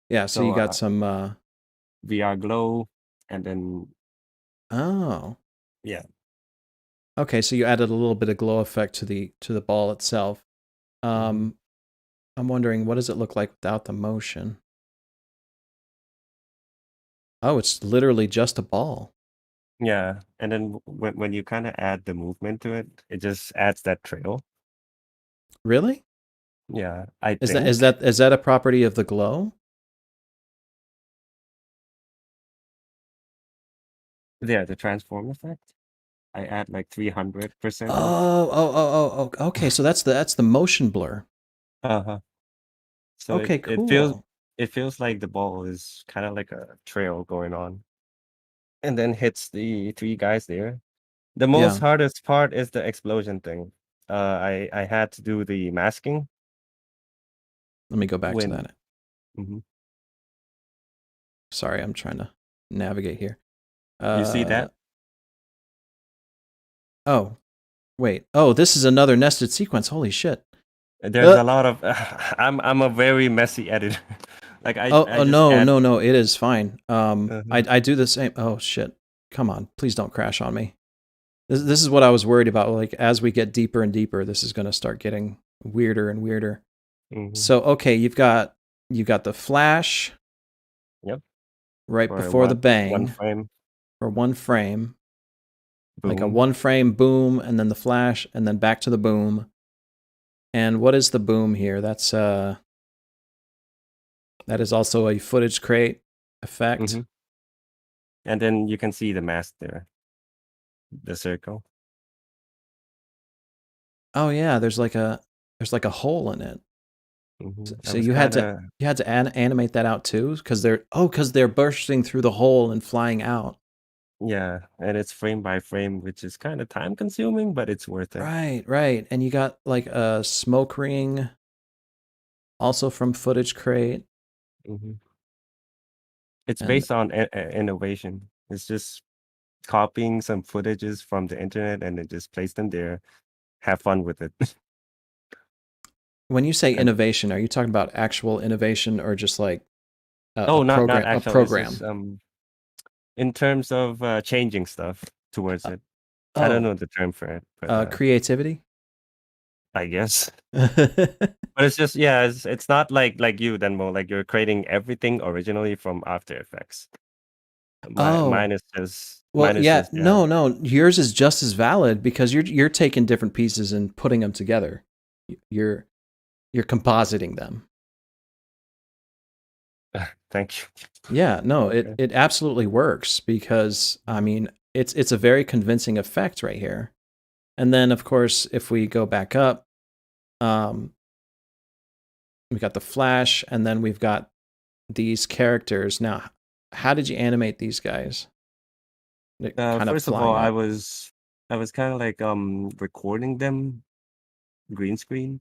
Yeah, so you got some VR glow, and then yeah. Okay, so you added a little bit of glow effect to the ball itself. I'm wondering, what does it look like without the motion? Oh, it's literally just a ball. Yeah, and then when you kind of add the movement to it, it just adds that trail. Really? Yeah, I Is think. Is that a property of the glow? Yeah, the transform effect. I add like 300% of. Oh. Okay, so that's the motion blur. Uh-huh. So Okay, it cool. feels like the ball is kind of like a trail going on, and then hits the 3 guys there. The most hardest part is the explosion thing. I had to do the masking. Let me go back to that. Mhm. Sorry, I'm trying to navigate here. You see Uh that? oh, wait. Oh, this is another nested sequence. Holy shit. There's Uh, a lot of. I'm a very messy editor. Like I oh just no, add. no, no, it is fine. Uh-huh. I do the same. Oh shit. Come on. Please don't crash on me. This is what I was worried about. Like as we get deeper and deeper, this is going to start getting weirder and weirder. Mhm. So okay, you've got the flash Yep. right For before the one bang frame, or one frame, like a boom. one frame boom, and then the flash, and then back to the boom. And what is the boom here? That is also a footage crate effect. Hmm. And then you can see the mask there, the circle. Oh yeah, there's like a hole in it. I So was you had kind to of you had to animate that out too because they're bursting through the hole and flying out. yeah, and it's frame by frame, which is kind of time consuming, but it's worth it. Right, right. And you got like a smoke ring also from footage crate. Hmm. It's And based on innovation. It's just copying some footages from the internet and then just place them there. Have fun with it. when you say And innovation, are you talking about actual innovation or just like a oh, not program a actual. It's just program? in terms of changing stuff towards Uh, it. I don't oh, know the term for it, but creativity? I guess. But it's just yeah, it's not like you, Denmo. Like you're creating everything originally from After Effects. My Oh, mine is just well, yeah, yeah. no, no, yours is just as valid because you're taking different pieces and putting them together. You're you're compositing them. Thank you. Yeah, no, it Okay. it absolutely works because I mean, it's a very convincing effect right here. And then of course, if we go back up, um we got the flash and then we've got these characters. Now, how did you animate these guys? They're kind of First of all, flying up. I was kind of like recording them green screen,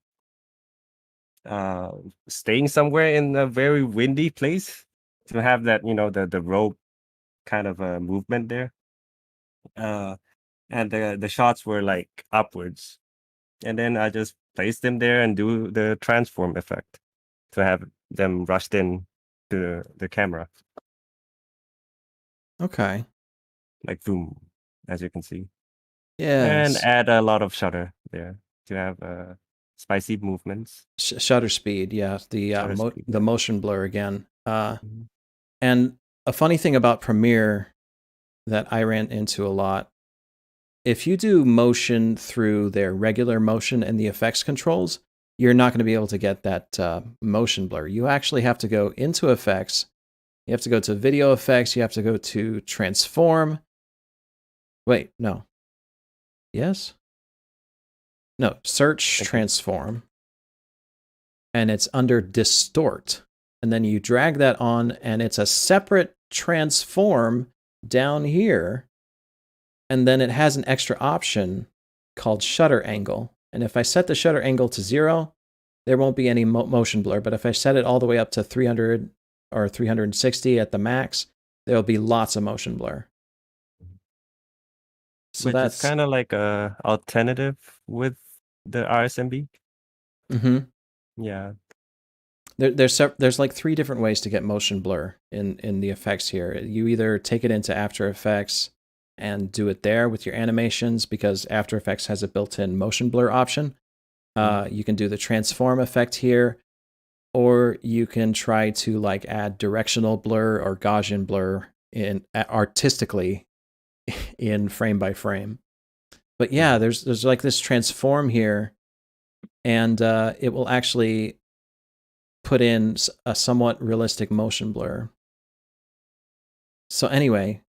uh, staying somewhere in a very windy place to have that the rope kind of movement there. Uh, and the shots were like upwards, and then I just place them there and do the transform effect to have them rushed in to the camera, Okay. like boom, as you can see, and Yes. add a lot of shutter there to have spicy movements, Shutter speed. Yeah. shutter speed. The Yeah. motion blur again. Mhm. And a funny thing about Premiere that I ran into a lot, if you do motion through their regular motion and the effects controls, you're not going to be able to get that motion blur. You actually have to go into effects. You have to go to video effects. You have to go to transform. Wait, no. Yes? No, search Okay. transform. And it's under distort. And then you drag that on, and it's a separate transform down here. And then it has an extra option called shutter angle. And if I set the shutter angle to 0, there won't be any motion blur. But if I set it all the way up to 300 or 360 at the max, there'll be lots of motion blur. So Which is that's kind of like a alternative with the RSMB. mhm. Yeah. There's like 3 different ways to get motion blur in the effects here. You either take it into After Effects and do it there with your animations because After Effects has a built-in motion blur option. Mhm. You can do the transform effect here, or you can try to like add directional blur or Gaussian blur in artistically in frame by frame. But yeah, Mhm. there's like this transform here, and it will actually put in a somewhat realistic motion blur. So anyway,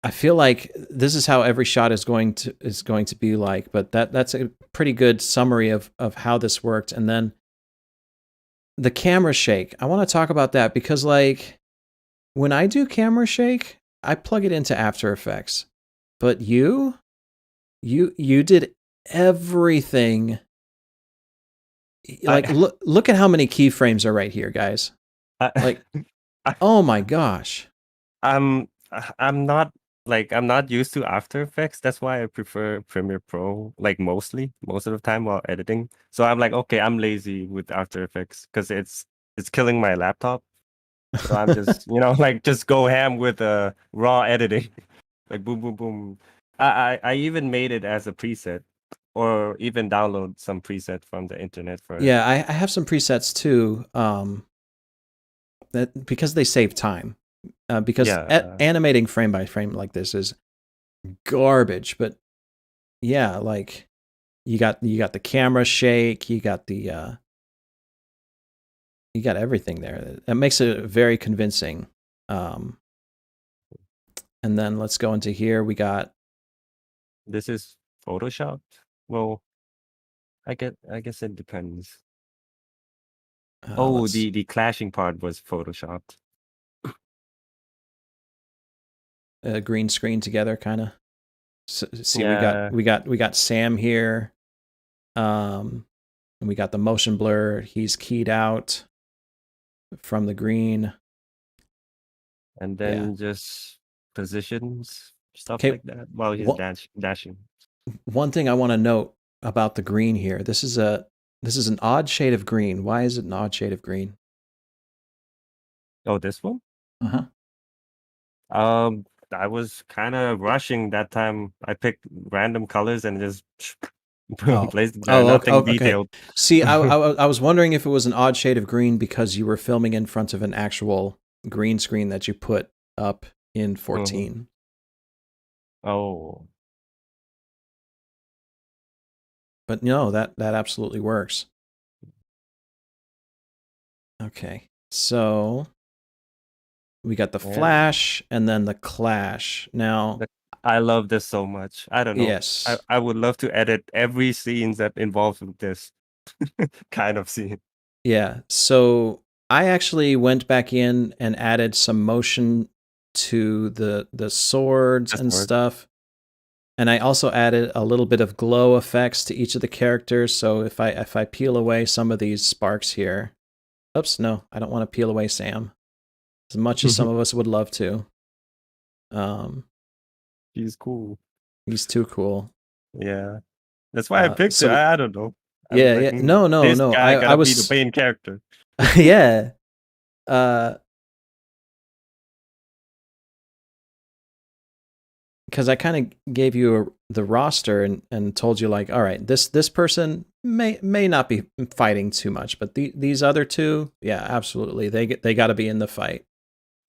I feel like this is how every shot is going to be like, but that's a pretty good summary of how this worked. And then the camera shake. I want to talk about that because like when I do camera shake, I plug it into After Effects. But you did everything. Like I, look at how many keyframes are right here, guys. I, Like, I oh my gosh. I'm not I'm not used to After Effects. That's why I prefer Premiere Pro, like most of the time while editing. So I'm like, okay, I'm lazy with After Effects because it's killing my laptop. So I'm just, like just go ham with raw editing. Like boom, boom, boom. I even made it as a preset, or even download some preset from the internet for it. Yeah, I have some presets too. That because they save time. Because Yeah, animating frame by frame like this is garbage. But yeah, like you got the camera shake, you got everything there. It makes it very convincing. Um, and then let's go into here. We got this is Photoshop. Well, I guess it depends. Oh, let's the clashing part was photoshopped. green screen together, kind of. See, we got Yeah, we got we got Sam here. And we got the motion blur. He's keyed out from the green. and Yeah. then just positions, stuff Okay. like that while he's What dashing. one thing I want to note about the green here. This is an odd shade of green. Why is it an odd shade of green? Oh, this one? Uh-huh. I was kind of rushing that time. I picked random colors and just Oh. placed it there. Oh, Nothing okay. detailed. See, I was wondering if it was an odd shade of green because you were filming in front of an actual green screen that you put up in Mhm. 14. Oh, But no, that absolutely works. Okay. So we got the and flash and then the clash. Now, the, I love this so much. I don't know. I, yes. I would love to edit every scenes that involves with this kind of scene. Yeah. So I actually went back in and added some motion to the swords That's and hard. stuff. And I also added a little bit of glow effects to each of the characters. So if I peel away some of these sparks here. Oops, no, I don't want to peel away Sam. As much as some of us would love to. Um, She's cool. he's too cool. Yeah. That's why I picked it. So I don't know. I was yeah, like, yeah. No, no, this no. guy I gotta be the was main character. yeah. Uh because I kind of gave you the roster and told you like, all right, this person may not be fighting too much, but these other two, yeah, absolutely, they got to be in the fight,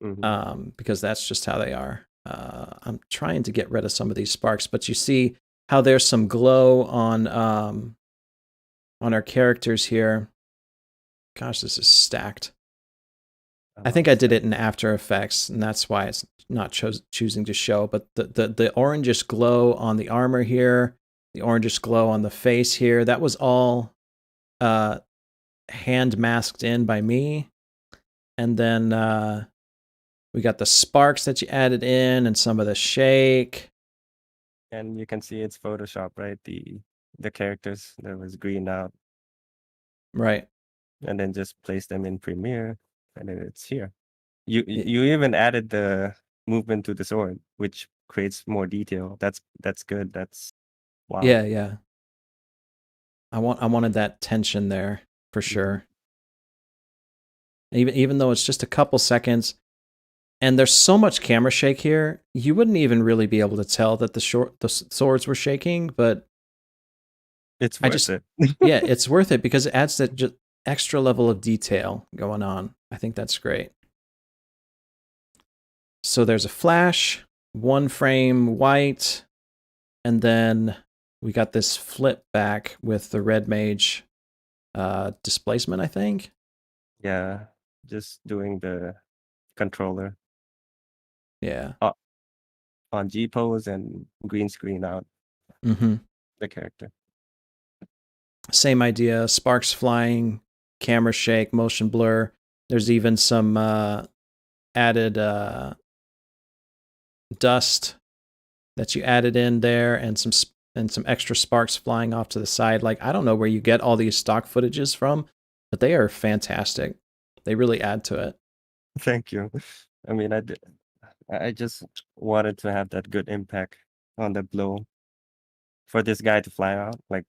Hmm. because that's just how they are. I'm trying to get rid of some of these sparks, but you see how there's some glow on our characters here. Gosh, this is stacked. I think I did it in After Effects, and that's why it's not choosing to show. But the orangish glow on the armor here, the orangish glow on the face here, that was all uh, hand masked in by me. And then we got the sparks that you added in, and some of the shake. And you can see it's Photoshop, right? The characters that was greened out, Right. and then just place them in Premiere, and then it's here. You even added the movement to the sword, which creates more detail. That's good. That's wow. Yeah, yeah. I wanted that tension there for Hmm. sure. Even though it's just a couple seconds, and there's so much camera shake here, you wouldn't even really be able to tell that the swords were shaking. But It's I worth just, it. yeah, it's worth it because it adds that just extra level of detail going on. I think that's great. So there's a flash, one frame white, and then we got this flip back with the red mage displacement, I think. Yeah, just doing the controller Yeah. uh, on G pose and green screen out Mm-hmm. the character. Same idea. Sparks flying, camera shake, motion blur. There's even some added dust that you added in there, and some extra sparks flying off to the side. Like, I don't know where you get all these stock footages from, but they are fantastic. They really add to it. Thank you. I mean, I just wanted to have that good impact on the blow for this guy to fly out. Like,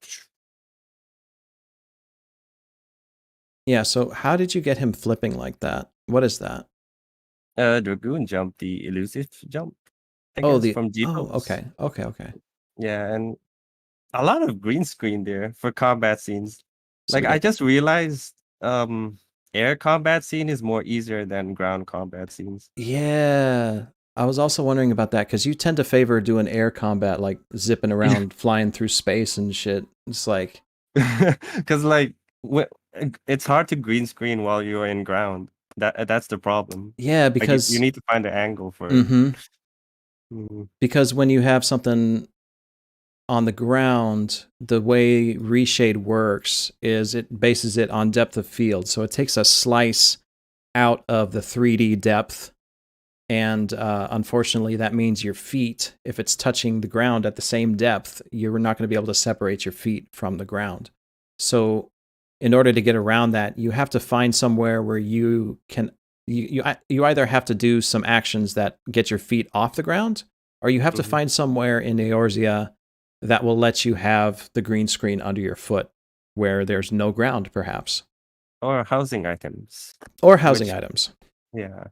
Yeah, so how did you get him flipping like that? What is that? Dragoon jump, the elusive jump, I Oh, guess, the from G oh, pose. okay. Okay, okay. Yeah, and a lot of green screen there for combat scenes. So Like we I got just realized air combat scene is more easier than ground combat scenes. yeah. I was also wondering about that because you tend to favor doing air combat, like zipping around, flying through space and shit. It's like, Because like it's hard to green screen while you're in ground. That's the problem. yeah, Like you because need to find the angle for it. mm-hmm. Mhm. Because when you have something on the ground, the way reshade works is it bases it on depth of field. So it takes a slice out of the 3D depth. And unfortunately, that means your feet, if it's touching the ground at the same depth, you're not going to be able to separate your feet from the ground. So, in order to get around that, you have to find somewhere where you can. You either have to do some actions that get your feet off the ground, or you have to Mhm. find somewhere in Eorzea that will let you have the green screen under your foot, where there's no ground, perhaps, Or housing items, or housing which items. yeah,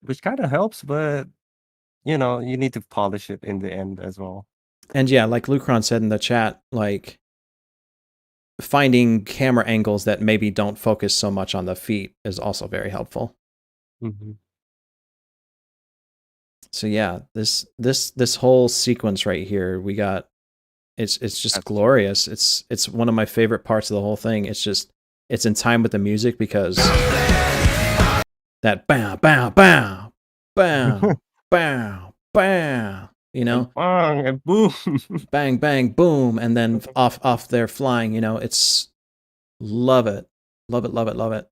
which kind of helps, but you need to polish it in the end as well. And yeah, like Lucron said in the chat, like finding camera angles that maybe don't focus so much on the feet is also very helpful. Hmm. So yeah, this whole sequence right here, we got it's just That's glorious. It's one of my favorite parts of the whole thing. It's in time with the music because that bow bow bow bow bow bow, you and know, bang and boom. bang bang boom, and then off they're flying. You know, it's love it, love it, love it, love it.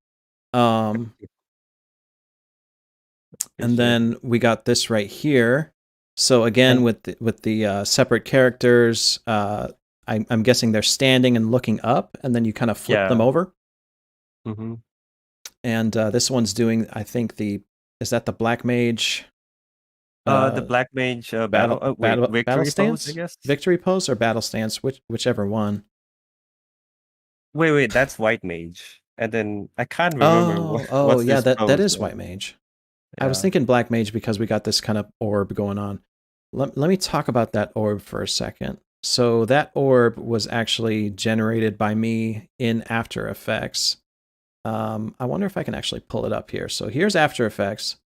Um, and Appreciate then it. we got this right here. So again, And with the separate characters, I'm guessing they're standing and looking up, and then you kind of flip them yeah. over. Hmm. And this one's doing, I think the is that the Black Mage The Black Mage battle. battle Wait, battle victory pose, I stance, guess. victory pose, or battle stance, whichever one. Wait, that's White Mage. And then I can't remember Oh what's yeah, this that pose is though. White Mage. I was Yeah. thinking Black Mage because we got this kind of orb going on. Let me talk about that orb for a second. So that orb was actually generated by me in After Effects. I wonder if I can actually pull it up here. So here's After Effects.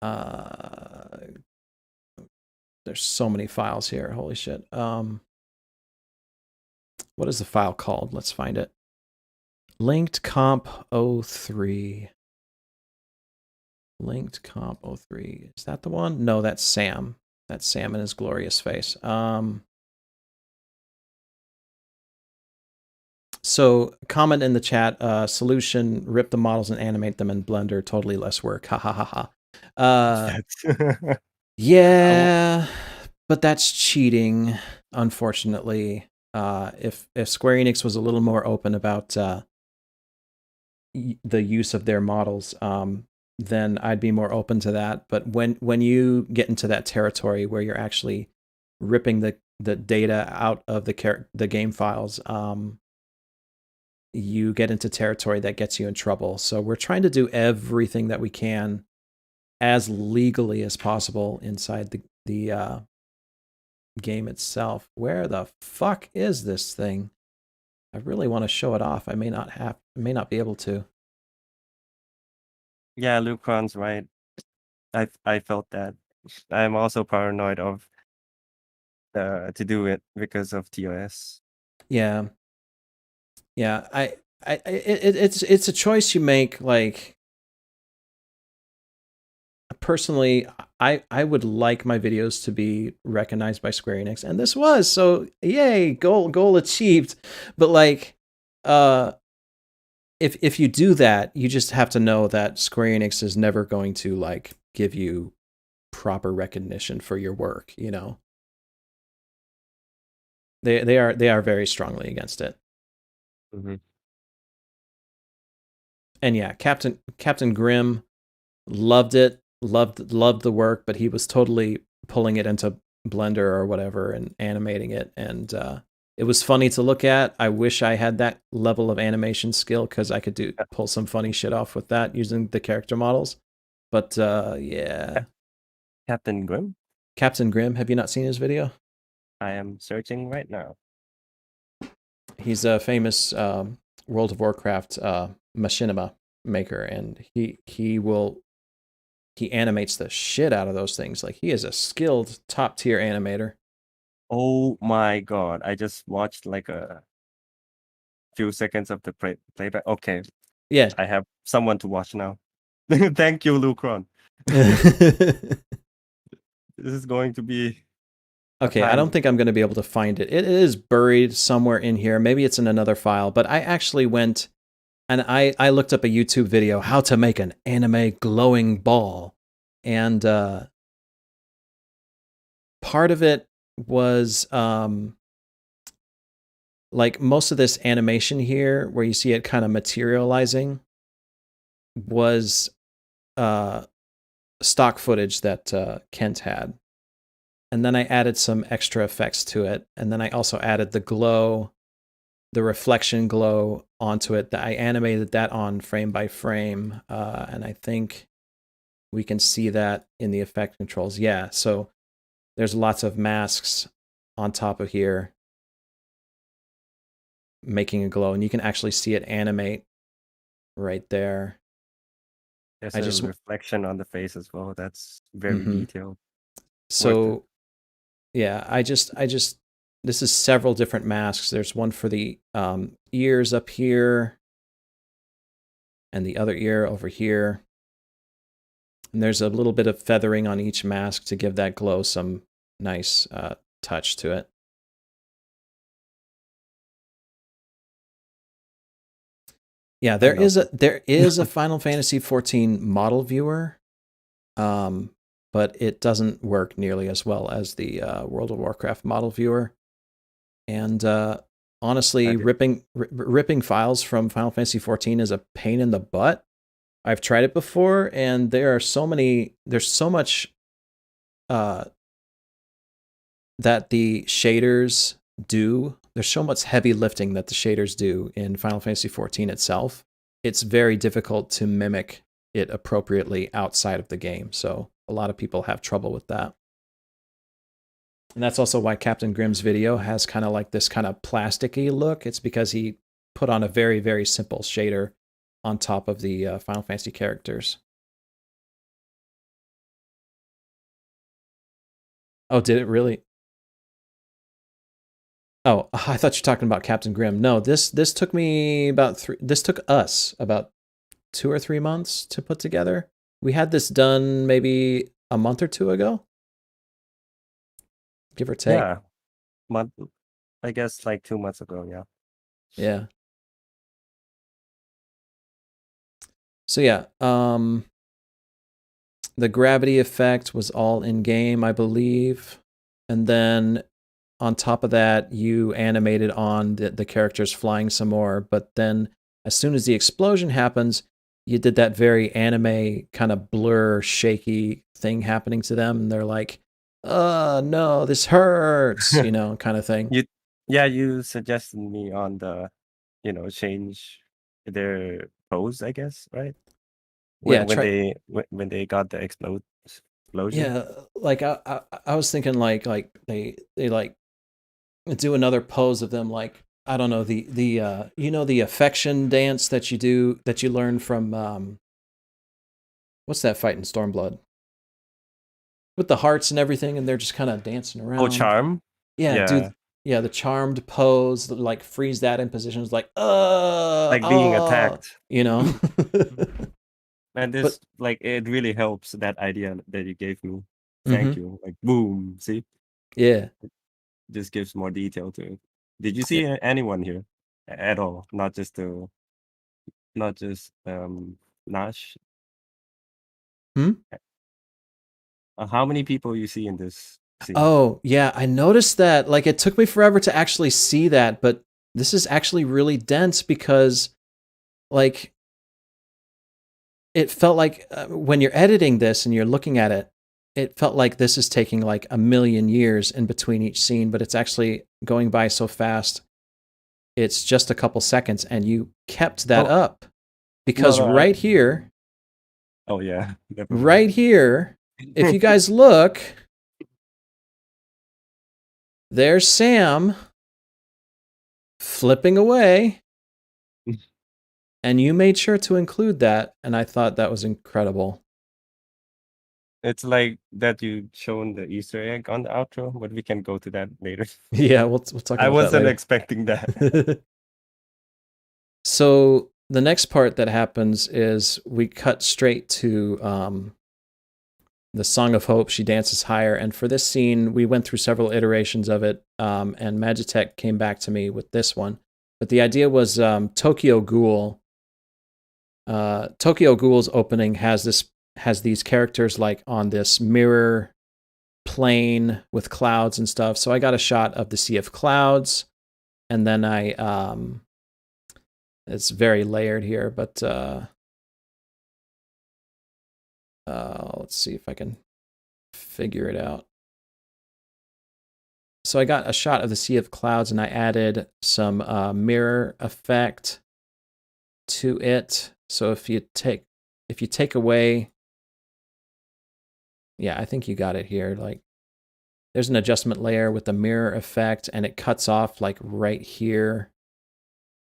Uh, there's so many files here. Holy shit. What is the file called? Let's find it. Linked comp 03. Linked comp 03. Is that the one? No, that's Sam. That's Sam and his glorious face. So comment in the chat, solution, rip the models and animate them in Blender, totally less work. Ha ha ha ha. That's I Yeah, but that's cheating, unfortunately. If Square Enix was a little more open about the use of their models, then I'd be more open to that. But when you get into that territory where you're actually ripping the data out of the game files, you get into territory that gets you in trouble. So we're trying to do everything that we can as legally as possible inside the game itself. Where the fuck is this thing? I really want to show it off. I may not be able to. Yeah, Lucron's right. I felt that. I'm also paranoid of to do it because of TOS. Yeah, yeah. It's a choice you make. Like personally, I would like my videos to be recognized by Square Enix, and this was so. Yay, goal achieved. But like, uh, if you do that, you just have to know that Square Enix is never going to like give you proper recognition for your work. You know, they are very strongly against it. Hmm. And yeah, Captain Grimm loved it. loved the work, but he was totally pulling it into Blender or whatever and animating it, and it was funny to look at. I wish I had that level of animation skill because I could pull some funny shit off with that using the character models. But yeah, Captain Grim. Captain Grimm. Have you not seen his video? I am searching right now. He's a famous World of Warcraft machinima maker, and he animates the shit out of those things. Like he is a skilled top tier animator. Oh my god! I just watched like a few seconds of the playback. Okay, Yeah. I have someone to watch now. Thank you, Lucron. This is going to be okay, I don't think I'm going to be able to find it. It is buried somewhere in here. Maybe it's in another file, but I actually went and I looked up a YouTube video, how to make an anime glowing ball. And part of it was like most of this animation here where you see it kind of materializing was stock footage that Kent had. And then I added some extra effects to it. And then I also added the glow, the reflection glow onto it. That I animated that on frame by frame. And I think we can see that in the effect controls. Yeah, so there's lots of masks on top of here making a glow. And you can actually see it animate right there. There's a reflection on the face as well. That's very detailed. So yeah, I just this is several different masks. There's one for the ears up here and the other ear over here. And there's a little bit of feathering on each mask to give that glow some nice touch to it. Yeah, there is a Final Fantasy XIV model viewer, but it doesn't work nearly as well as the World of Warcraft model viewer. And honestly, ripping files from Final Fantasy XIV is a pain in the butt. I've tried it before, and there's so much that the shaders do. There's so much heavy lifting that the shaders do in Final Fantasy XIV itself. It's very difficult to mimic it appropriately outside of the game. So a lot of people have trouble with that. And that's also why Captain Grimm's video has kind of like this kind of plasticky look. It's because he put on a very, very simple shader on top of the Final Fantasy characters. Oh, did it really? Oh, I thought you were talking about Captain Grimm. No, this took me this took us about 2 or 3 months to put together. We had this done maybe a month or two ago, give or take. Yeah, I guess like 2 months ago. Yeah. Yeah. So yeah, the gravity effect was all in game, I believe, and then on top of that, you animated on the characters flying some more. But then, as soon as the explosion happens, you did that very anime kind of blur, shaky thing happening to them, and they're like, "Oh no, this hurts," kind of thing. You suggested me on the, change their pose, I guess, right? When they got the explosion. Yeah, like I was thinking like they like do another pose of them, like I don't know, the the affection dance that you learn from what's that fight in Stormblood with the hearts and everything, and they're just kind of dancing around. Oh, charm. Yeah. The charmed pose, like freeze that in positions like being attacked, And this, it really helps, that idea that you gave me. Thank you. Like, boom, see? Yeah. Just gives more detail to it. Did you see anyone here at all? Not just Nash? How many people you see in this scene? Oh, yeah, I noticed that. Like, it took me forever to actually see that, but this is actually really dense because, like, it felt like when you're editing this and you're looking at it, it felt like this is taking like a million years in between each scene, but it's actually going by so fast. It's just a couple seconds, and you kept that Oh up no, because no, I. Oh yeah, definitely. right here, if you guys look, there's Sam flipping away, and you made sure to include that, and I thought that was incredible. It's like that you shown the Easter egg on the outro, but we can go to that later. Yeah, we'll talk I about that wasn't later. expecting that. So the next part that happens is we cut straight to the Song of Hope. She dances higher, and for this scene, we went through several iterations of it, and Magitech came back to me with this one. But the idea was Tokyo Ghoul. Tokyo Ghoul's opening has these characters like on this mirror plane with clouds and stuff. So I got a shot of the sea of clouds, and then it's very layered here, but let's see if I can figure it out. So I got a shot of the sea of clouds, and I added some mirror effect to it. So if you take away, yeah, I think you got it here. Like there's an adjustment layer with the mirror effect, and it cuts off like right here,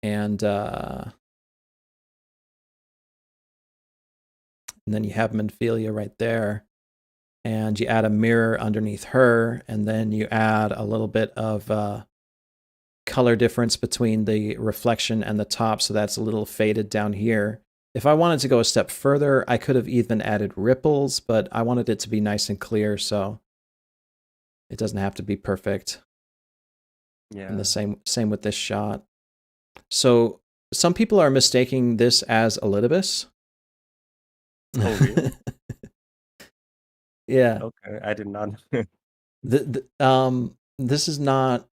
and then you have Menphelia right there, and you add a mirror underneath her, and then you add a little bit of color difference between the reflection and the top, so that's a little faded down here. If I wanted to go a step further, I could have even added ripples, but I wanted it to be nice and clear, so it doesn't have to be perfect. Yeah. And the same with this shot. So some people are mistaking this as Elidibus. Oh really? Yeah. Okay, I did not. This is not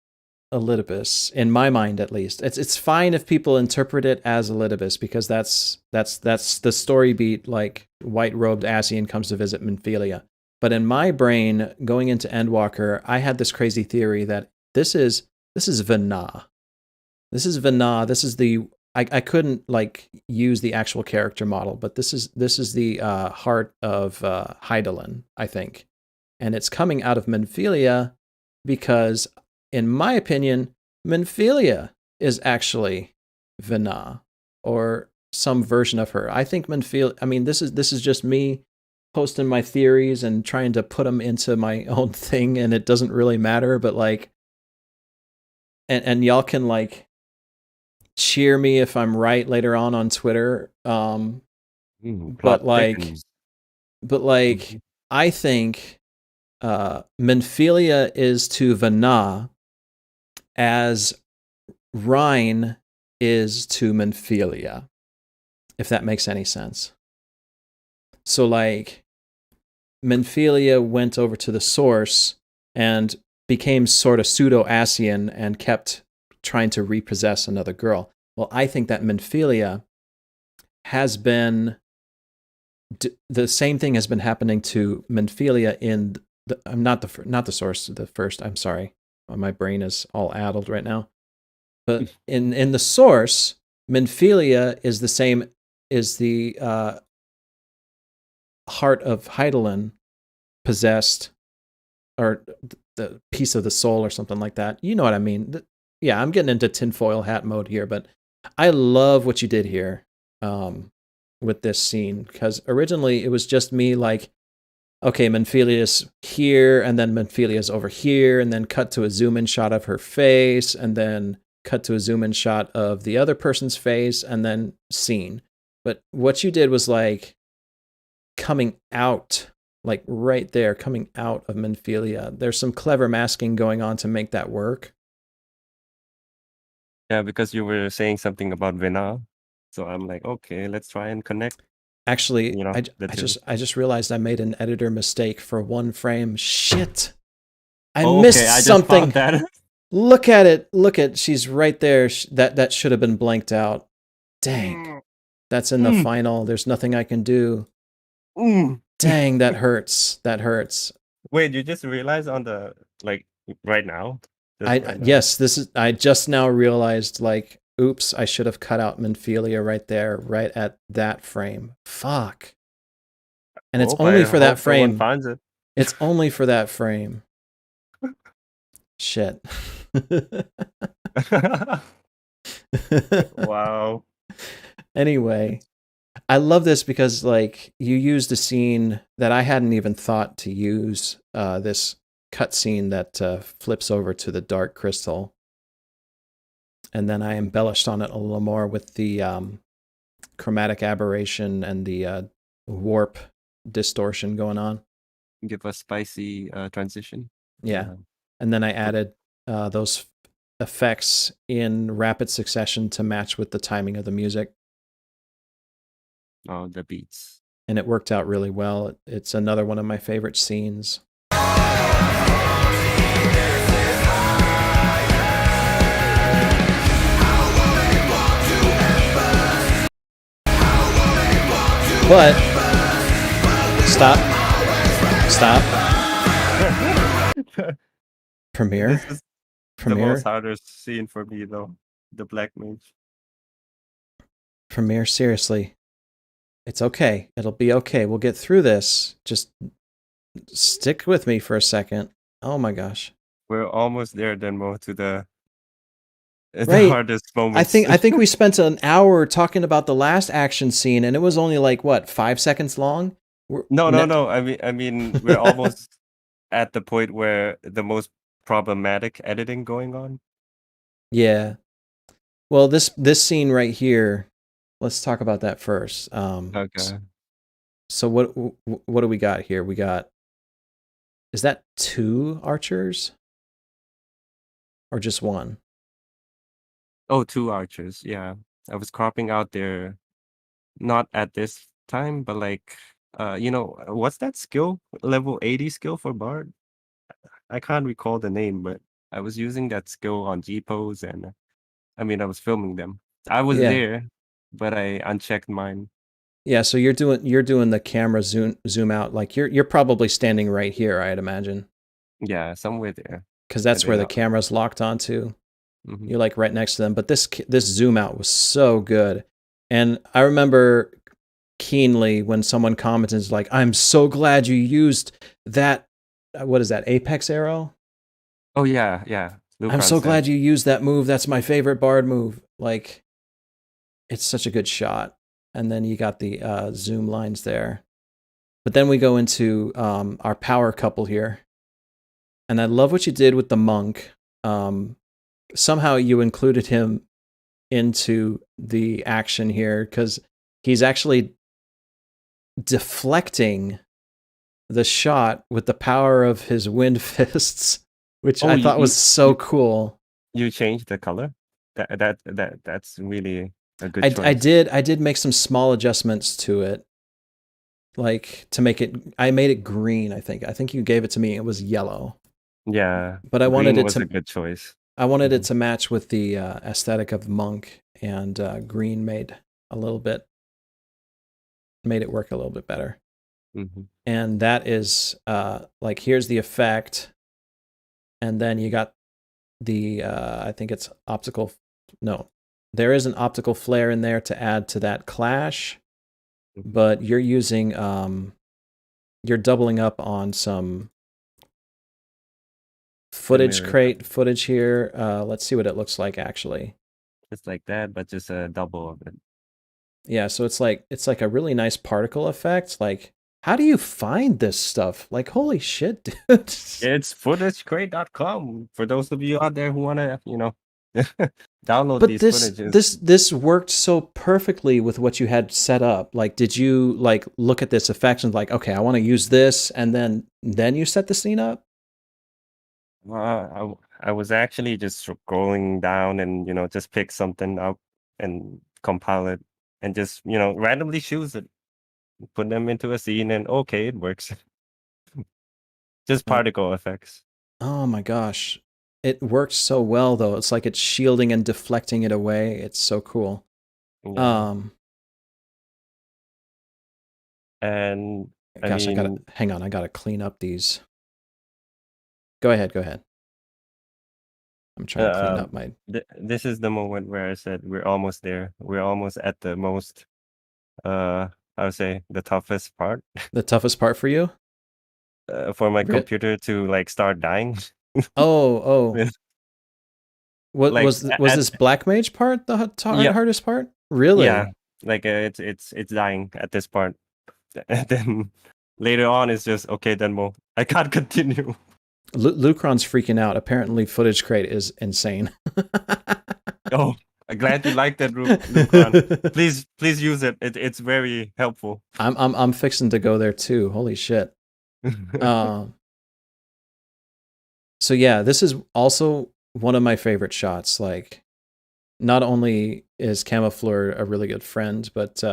Elidibus in my mind, at least. It's fine if people interpret it as Elidibus because that's the story beat. Like white robed Asian comes to visit Menphelia. But in my brain, going into Endwalker, I had this crazy theory that this is Vana. This is Vana. This is the I couldn't like use the actual character model, but this is the heart of Hydaelyn, I think, and it's coming out of Menphelia because, in my opinion, Menphelia is actually Vana or some version of her. I think Menphelia. I mean, this is just me posting my theories and trying to put them into my own thing, and it doesn't really matter. But like, and y'all can like cheer me if I'm right later on Twitter. But Plot like, thickens. but like, Mhm. I think Menphelia is to Vana as Rhine is to Menphelia, if that makes any sense. So like, Menphelia went over to the source and became sort of pseudo-Asian and kept trying to repossess another girl. Well, I think that Menphelia has been the same thing has been happening to Menphelia in the, I'm not the source, the first. I'm sorry, my brain is all addled right now. But in the source, Menphelia is the same is the heart of Hydaelyn possessed, or the piece of the soul, or something like that. You know what I mean? Yeah, I'm getting into tinfoil hat mode here, but I love what you did here with this scene, because originally it was just me like, okay, Menphelia's here, and then Menphelia's over here, and then cut to a zoom in shot of her face, and then cut to a zoom in shot of the other person's face, and then scene. But what you did was like coming out, like right there, coming out of Menphelia. There's some clever masking going on to make that work. Yeah, because you were saying something about Vena, so I'm like, okay, let's try and connect. Actually, The two. I just realized I made an editor mistake for one frame. Shit. I Okay, missed I just something. found that. Look at it. Look at, she's right there. That should have been blanked out. Dang. That's in the Mm, final. There's nothing I can do. mm. Dang, that hurts. That hurts. Wait, you just realized on the like right now? Just I right now? yes, this is. I just now realized. Like, oops, I should have cut out Minfilia right there, right at that frame. Fuck. And it's Hope I only for that hope someone frame. finds it. It's only for that frame. Shit. Wow. Anyway, I love this because like you used a scene that I hadn't even thought to use. This cutscene that flips over to the dark crystal, and then I embellished on it a little more with the chromatic aberration and the warp distortion going on. Give a spicy transition. Yeah, Yeah. and then I added those effects in rapid succession to match with the timing of the music. Oh, the beats. And it worked out really well. It's another one of my favorite scenes. But stop, stop. Premiere, This is the most premiere, hardest scene for me though. The black mage. premiere. Seriously, it's okay. It'll be okay. We'll get through this. Just stick with me for a second. Oh my gosh. We're almost there, Denmo, to the Right. hardest I moments. think I think we spent an hour talking about the last action scene, and it was only like what 5 seconds long. No, no, no. I mean, we're almost at the point where the most problematic editing going on. Yeah. Well, this scene right here. Let's talk about that first. Okay. So what do we got here? We got, is that 2 archers or just 1? Oh, 2 archers. Yeah. I was cropping out there, not at this time, but like, what's that skill? Level 80 skill for Bard? I can't recall the name, but I was using that skill on G pose, and I mean, I was filming them. I was Yeah. there, but I unchecked mine. Yeah, so you're doing the camera zoom out, like you're probably standing right here, I'd imagine, Yeah, somewhere there. cuz And that's where then, the camera's locked onto. mhm. You're like right next to them, but this zoom out was so good. And I remember keenly when someone commented like, "I'm so glad you used that what is that? Apex arrow? Oh yeah, yeah. I'm Lucron so said, glad you used that move. That's my favorite Bard move." Like, it's such a good shot. And then you got the zoom lines there. But then we go into our power couple here. And I love what you did with the monk. Somehow you included him into the action here because he's actually deflecting the shot with the power of his wind fists, which "Oh, I you thought you was so cool. you changed the color? That's really a good I choice." did make some small adjustments to it, like to make it. I made it green. I think you gave it to me. It was yellow, Yeah, but I wanted green it was a to. good choice. I wanted it Mhm, to match with the aesthetic of monk, and green a little bit made it work a little bit better. mhm. And that is like here's the effect, and then you got the I think it's optical. No, there is an optical flare in there to add to that clash, but you're using you're doubling up on some The footage mirror crate double. footage here. Let's see what it looks like actually. Just like that, but just a double of it. Yeah, so it's like a really nice particle effect. Like, how do you find this stuff? Like, holy shit, dude. It's footagecrate.com for those of you out there who wanna, download But these this footages. this this worked so perfectly with what you had set up. Like, did you like look at this effect and like, okay, I want to use this, and then you set the scene up? I was actually just scrolling down and, just pick something up and compile it and just, randomly choose it, put them into a scene and okay, it works. Just Oh, particle effects. oh my gosh, it works so well though. It's like it's shielding and deflecting it away. It's so cool. Yeah. Um, And I Gosh, I gotta mean, hang on. I gotta clean up these. Go ahead. Go ahead. I'm trying to clean uh, up my this is the moment where I said we're almost there. We're almost at the most, uh, I would say the toughest part the toughest part for you. for my Re- computer to like start dying. Oh, oh. What Like was at this Black Mage part the yeah, hardest part? yeah, Really? like it's dying at this part. And then later on, it's just okay. Then well, I can't continue. Lucron's freaking out. Apparently, footage crate is insane. Oh, I'm glad you like that, Lucron. Please use it. It's very helpful. I'm fixing to go there too. Holy shit. Um. So yeah, this is also one of my favorite shots. Like, not only is Camoufleur a really good friend, but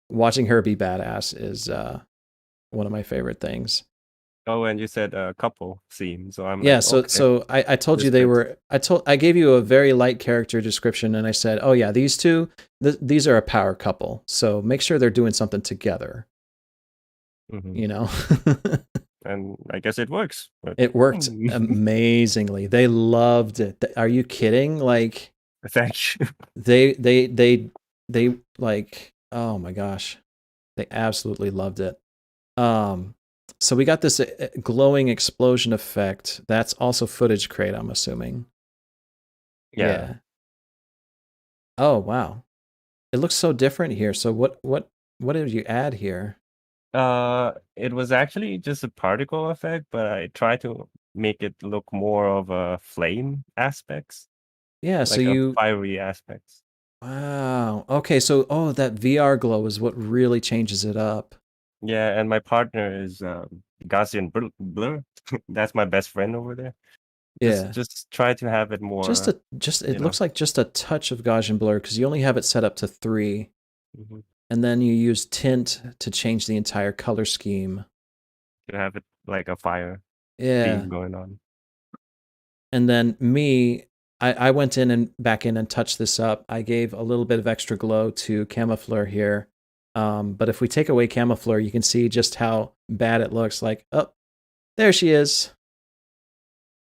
watching her be badass is one of my favorite things. Oh, and you said a couple scene, so I'm Yeah, like, so okay, I told you this they fits. were I gave you a very light character description and I said, "Oh yeah, these two these are a power couple. So make sure they're doing something together." Hmm. You know? And I guess it works. But It worked amazingly. They loved it. Are you kidding? Like thank you. they like, oh my gosh. They absolutely loved it. Um so we got this glowing explosion effect. That's also footage crate, I'm assuming. Yeah. Yeah. Oh, wow. It looks so different here. So what did you add here? It was actually just a particle effect, but I tried to make it look more of a flame aspects, Yeah, so like a you fiery aspects. wow. Okay, so oh, that VR glow is what really changes it up. Yeah, and my partner is Gaussian blur. That's my best friend over there. Just Yeah. just try to have it more, Just you it know. looks like just a touch of Gaussian blur because you only have it set up to 3 Mhm. and then you use tint to change the entire color scheme. To have it like a fire Yeah. theme going on. And then me, I went in and back in and touched this up. I gave a little bit of extra glow to Camoufleur here. But if we take away Camoufleur, you can see just how bad it looks. Like, oh, there she is.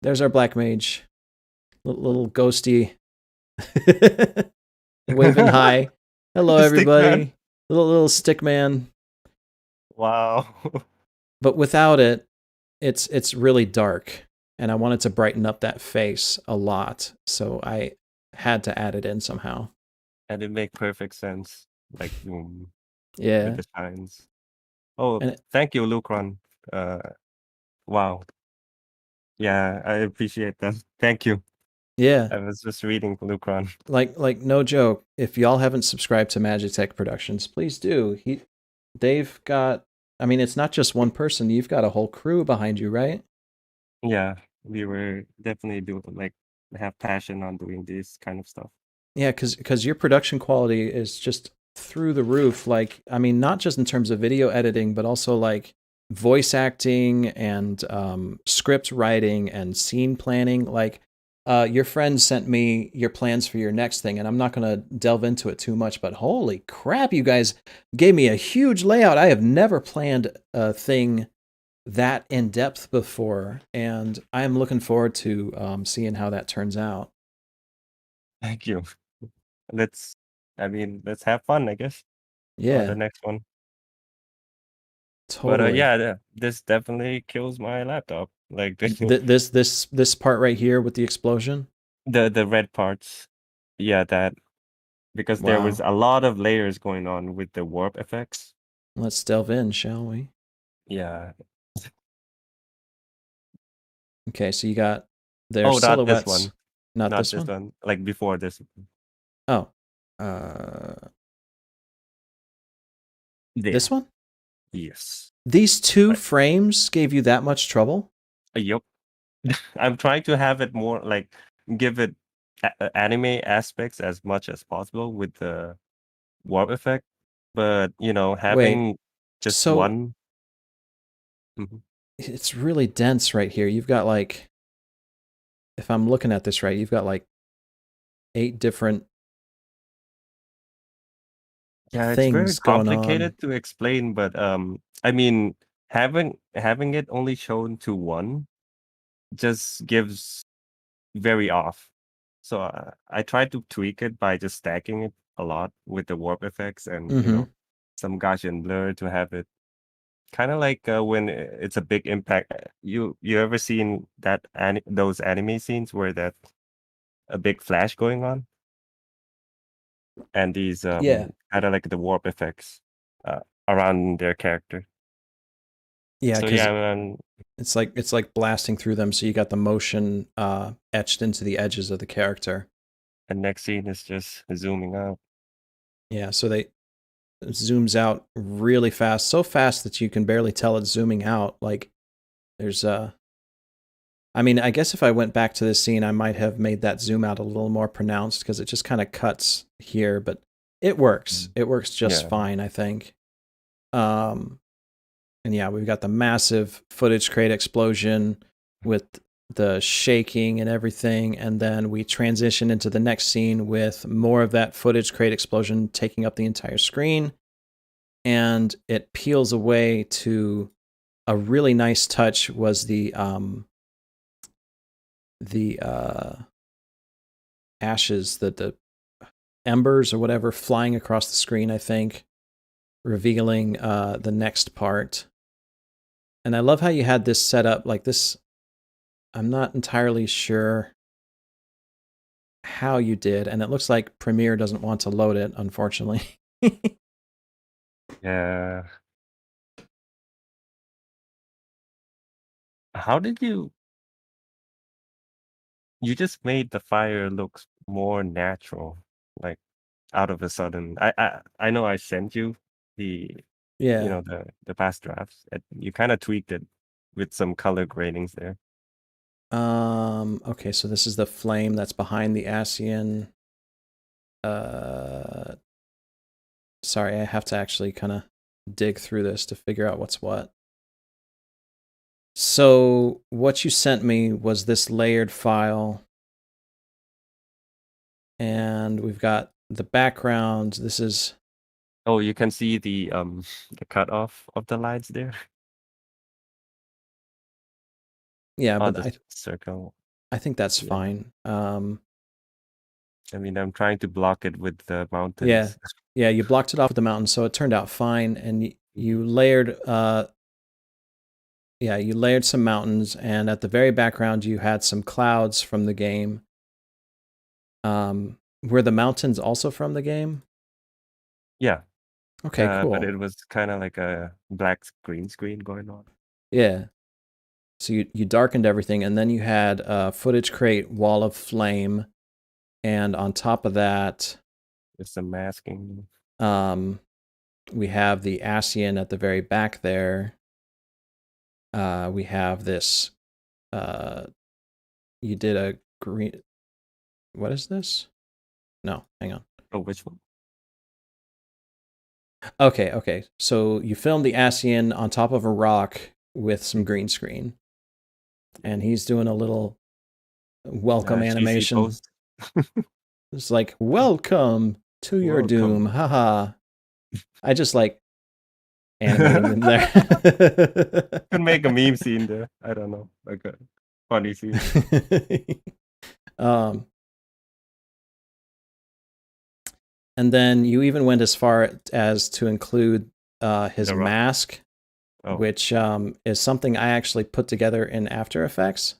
There's our Black Mage. Little ghosty waving hi. Hello, Stick man. everybody. Little stick man. Wow. But without it, it's really dark. And I wanted to brighten up that face a lot. So I had to add it in somehow. And it make perfect sense. Like with Yeah. the signs. Oh, And thank you, Lucron. Uh, wow. Yeah, I appreciate that. Thank you. yeah, I was just reading Lucron. like no joke. If y'all haven't subscribed to Magitech Productions, please do. They've got. I mean, it's not just one person. You've got a whole crew behind you, right? Yeah, we were definitely doing like have passion on doing this kind of stuff. Yeah, because your production quality is just through the roof. Like, I mean, not just in terms of video editing, but also like voice acting and script writing and scene planning. Like, your friend sent me your plans for your next thing, and I'm not going to delve into it too much, but holy crap, you guys gave me a huge layout. I have never planned a thing that in depth before, and I'm looking forward to seeing how that turns out. Thank you. Let's, I mean, let's have fun, I guess, on the Yeah, next one. But totally. yeah, this definitely kills my laptop. Like This part right here with the explosion. the red parts. Yeah, that because there was Wow. a lot of layers going on with the warp effects. Let's delve in, shall we? Yeah. Okay, so you got their Oh, not this silhouettes. one. Not Not this this one. one. Like before this. Oh, uh, There. this one. Yes. These two Right. frames gave you that much trouble? Yup. I'm trying to have it more like give it anime aspects as much as possible with the warp effect, but you know, Wait. having just So one. Mhm. it's really dense right here. You've got like, if I'm looking at this right, you've got like 8 different Yeah, it's very things going on. complicated to explain, but I mean, having it only shown to one just gives very off. So I tried to tweak it by just stacking it a lot with the warp effects and Mm-hmm. some Gaussian blur to have it kind of like when it's a big impact. You ever seen those anime scenes where that a big flash going on and these Yeah. kind of like the warp effects uh, around their character. Yeah, So because yeah, it's like blasting through them, so you got the motion etched into the edges of the character. and next scene is just zooming out. Yeah, so they zooms out really fast, so fast that you can barely tell it's zooming out. Like there's I mean, I guess if I went back to this scene, I might have made that zoom out a little more pronounced because it just kind of cuts here, but it works. Mm. It works just Yeah, fine, I think. Um, and yeah, we've got the massive footage crate explosion with the shaking and everything, and then we transition into the next scene with more of that footage crate explosion taking up the entire screen, and it peels away to a really nice touch was the ashes, the embers or whatever flying across the screen, I think, revealing the next part. And I love how you had this set up like this. I'm not entirely sure how you did, and it looks like Premiere doesn't want to load it, unfortunately. yeah. How did you just made the fire looks more natural, like out of a sudden. I know I sent you the Yeah. the past drafts. You kind of tweaked it with some color gradings there. Okay, so this is the flame that's behind the Asian. Uh Sorry, I have to actually kind of dig through this to figure out what's what. So, what you sent me was this layered file, and we've got the background. This is, Oh, you can see the cutoff of the lines there. yeah, Oh, but the I circle. I think that's Yeah. fine. I mean, I'm trying to block it with the Yeah, mountains. yeah, you blocked it off with the mountain, so it turned out fine, and Mhm. you layered, yeah, you layered some mountains, and at the very background you had some clouds from the game. Were the mountains also from the game? Yeah, Okay, but cool. it was kind of like a black green screen going on. Yeah. So you darkened everything, and then you had a footage crate wall of flame, and on top of that, It's some masking. um, we have the Asian at the very back there. We have this. Uh, you did a green. What is this? No, hang on. Oh, which one? Okay, okay. So you filmed the Asian on top of a rock with some Mhm. green screen, and he's doing a little welcome Cheesy animation. post. It's like, welcome to your doom. Welcome. Haha. I just like animating them there. Could make a meme scene there. I don't know, like a funny scene. um, and then you even went as far as to include his The rock. mask, Oh, which is something I actually put together in After Effects.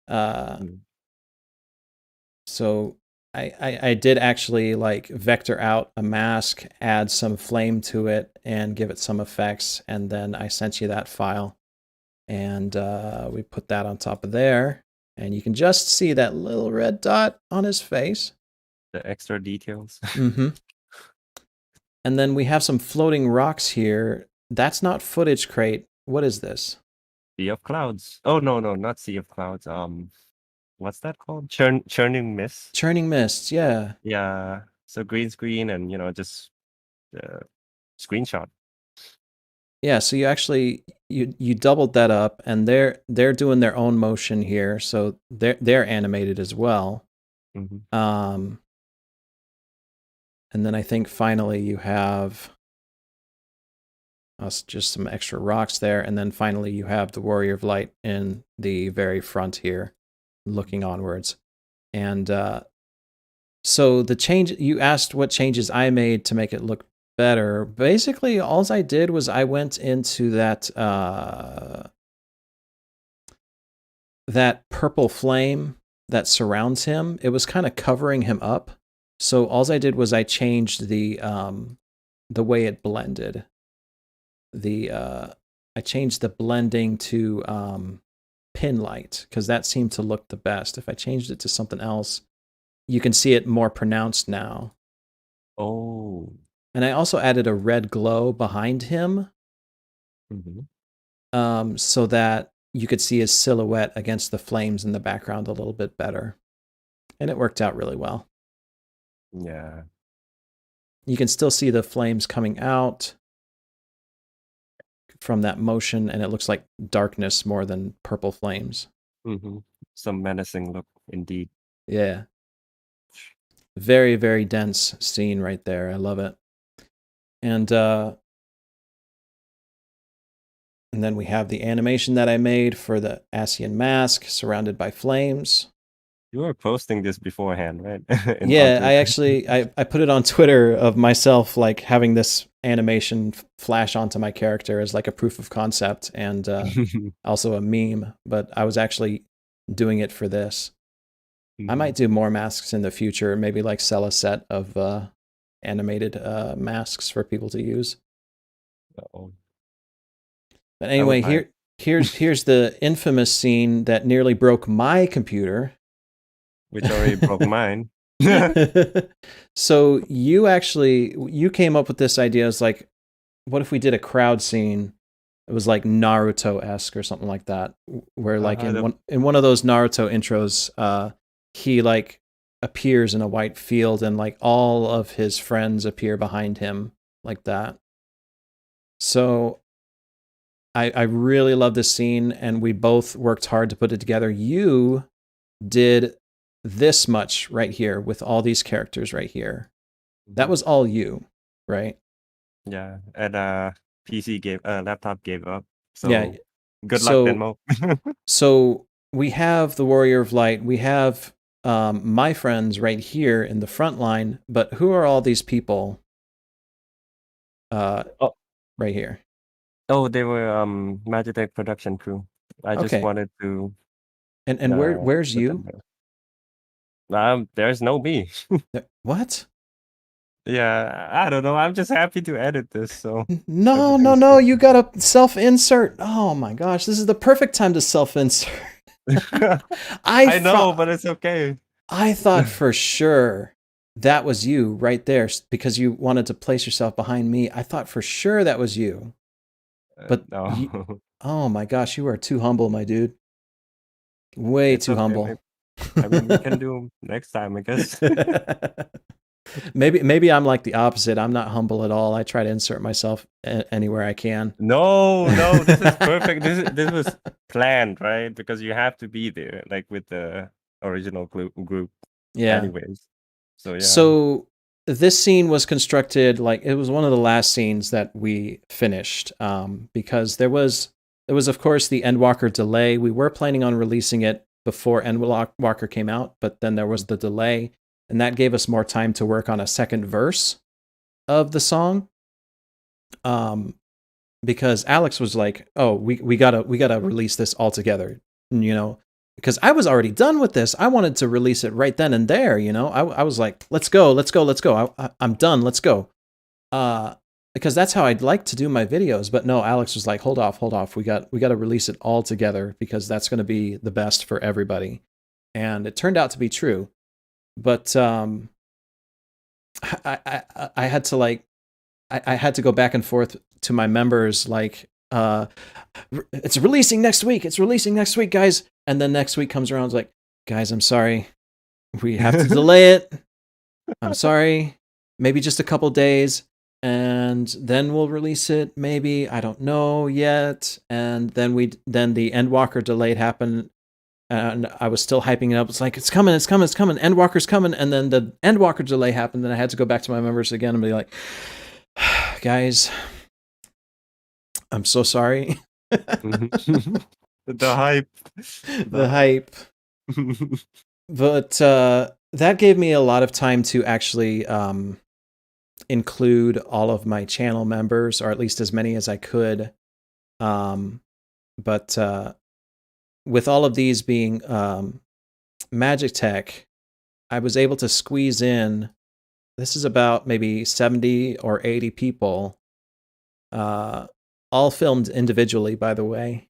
Uh, mm. so I did actually like vector out a mask, add some flame to it, and give it some effects, and then I sent you that file, and we put that on top of there, and you can just see that little red dot on his face. The extra details. Mm-hmm. And then we have some floating rocks here. That's not footage crate. What is this? Sea of clouds. Oh no, no, not sea of clouds. What's that called? Churning mist. Churning mists. Yeah. Yeah. So green screen and just uh, screenshot. Yeah. So you actually you doubled that up, and they're doing their own motion here, so they're animated as well. Hmm. And And then I think finally you have just some extra rocks there. And then finally you have the Warrior of Light in the very front here, looking onwards. And so the change, you asked what changes I made to make it look better. Basically, all I did was I went into that purple flame that surrounds him. It was kind of covering him up. So all I did was I changed the way it blended. I changed the blending to pin light because that seemed to look the best. If I changed it to something else, you can see it more pronounced now. Oh. And I also added a red glow behind him, so that you could see his silhouette against the flames in the background a little bit better. And it worked out really well. Yeah. You can still see the flames coming out from that motion, and it looks like darkness more than purple flames. Some menacing look, indeed. Yeah. Very, very dense scene right there. I love it. And then we have the animation that I made for the Asian mask surrounded by flames. You were posting this beforehand, right? Yeah, I actually I put it on Twitter of myself like having this animation flash onto my character as like a proof of concept and also a meme, but I was actually doing it for this. I might do more masks in the future, maybe like sell a set of animated masks for people to use. Uh-oh. But anyway, here's the infamous scene that nearly broke my computer. Which already broke mine. So you came up with this idea. It's like, what if we did a crowd scene? It was like Naruto-esque or something like that, where like in one of those Naruto intros, he like appears in a white field and like all of his friends appear behind him like that. So I really love this scene, and we both worked hard to put it together. You did this much right here with all these characters right here. That was all you, right? Yeah, and laptop gave up. So yeah. Good luck, Venmo. So we have the Warrior of Light. We have my friends right here in the front line. But who are all these people? Right here. Oh, they were Magitech production crew. I just wanted to. And where's you? There's no me. What? Yeah, I don't know. I'm just happy to edit this. So no. You gotta self-insert. Oh my gosh, this is the perfect time to self-insert. I know, but it's okay. I thought for sure that was you right there because you wanted to place yourself behind me. I thought for sure that was you. But no. Oh my gosh, you are too humble, my dude. Way too humble. I mean, we can do next time, I guess. Maybe I'm like the opposite. I'm not humble at all. I try to insert myself anywhere I can. No, this is perfect. This was planned, right? Because you have to be there, like with the original group. Yeah. Anyways, so yeah. So this scene was constructed like it was one of the last scenes that we finished, because there was of course the Endwalker delay. We were planning on releasing it before Endwalker came out, but then there was the delay. And that gave us more time to work on a second verse of the song. Because Alex was like, "Oh, we gotta release this all together," because I was already done with this. I wanted to release it right then and there. I was like, "Let's go. I'm done. Let's go." Because that's how I'd like to do my videos. But no, Alex was like, "Hold off. We got to release it all together because that's going to be the best for everybody." And it turned out to be true. But I had to I had to go back and forth to my members like, it's releasing next week, guys. And then next week comes around, it's like, guys, I'm sorry, we have to delay it. I'm sorry, maybe just a couple days, and then we'll release it. Maybe, I don't know yet. And then the Endwalker delay happened. and I was still hyping it up. It's like, it's coming, it's coming, it's coming. Endwalker's coming. And then the Endwalker delay happened. And I had to go back to my members again and be like, guys, I'm so sorry. The hype. The hype. But that gave me a lot of time to actually include all of my channel members, or at least as many as I could. But with all of these being Magic Tech, I was able to squeeze in. This is about maybe 70 or 80 people, all filmed individually, by the way.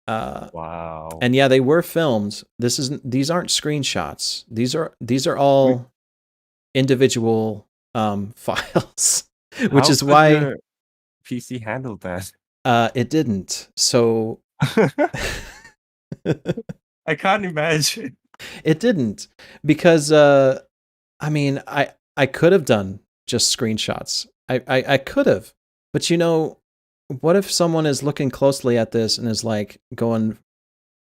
Wow. And yeah, they were filmed. These aren't screenshots. These are all individual files, which How is could why your PC handle that? it didn't. So I can't imagine. it didn't, because I mean, I could have done just screenshots. I could have, but what if someone is looking closely at this and is like going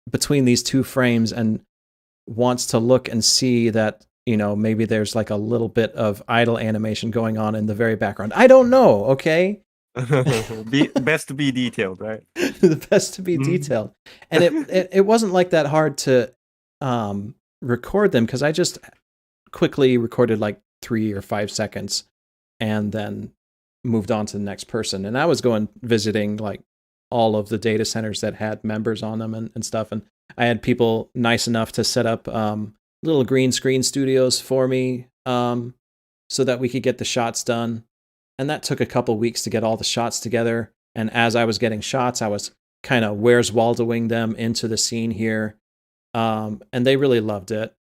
between these two frames and wants to look and see that, maybe there's like a little bit of idle animation going on in the very background. I don't know, okay? Best to be detailed, right? The best to be detailed. And it wasn't like that hard to record them, because I just quickly recorded like 3 or 5 seconds and then moved on to the next person. And I was going visiting like all of the data centers that had members on them and stuff. And I had people nice enough to set up little green screen studios for me, so that we could get the shots done. And that took a couple weeks to get all the shots together. And as I was getting shots, I was kind of Where's Waldoing them into the scene here. And they really loved it.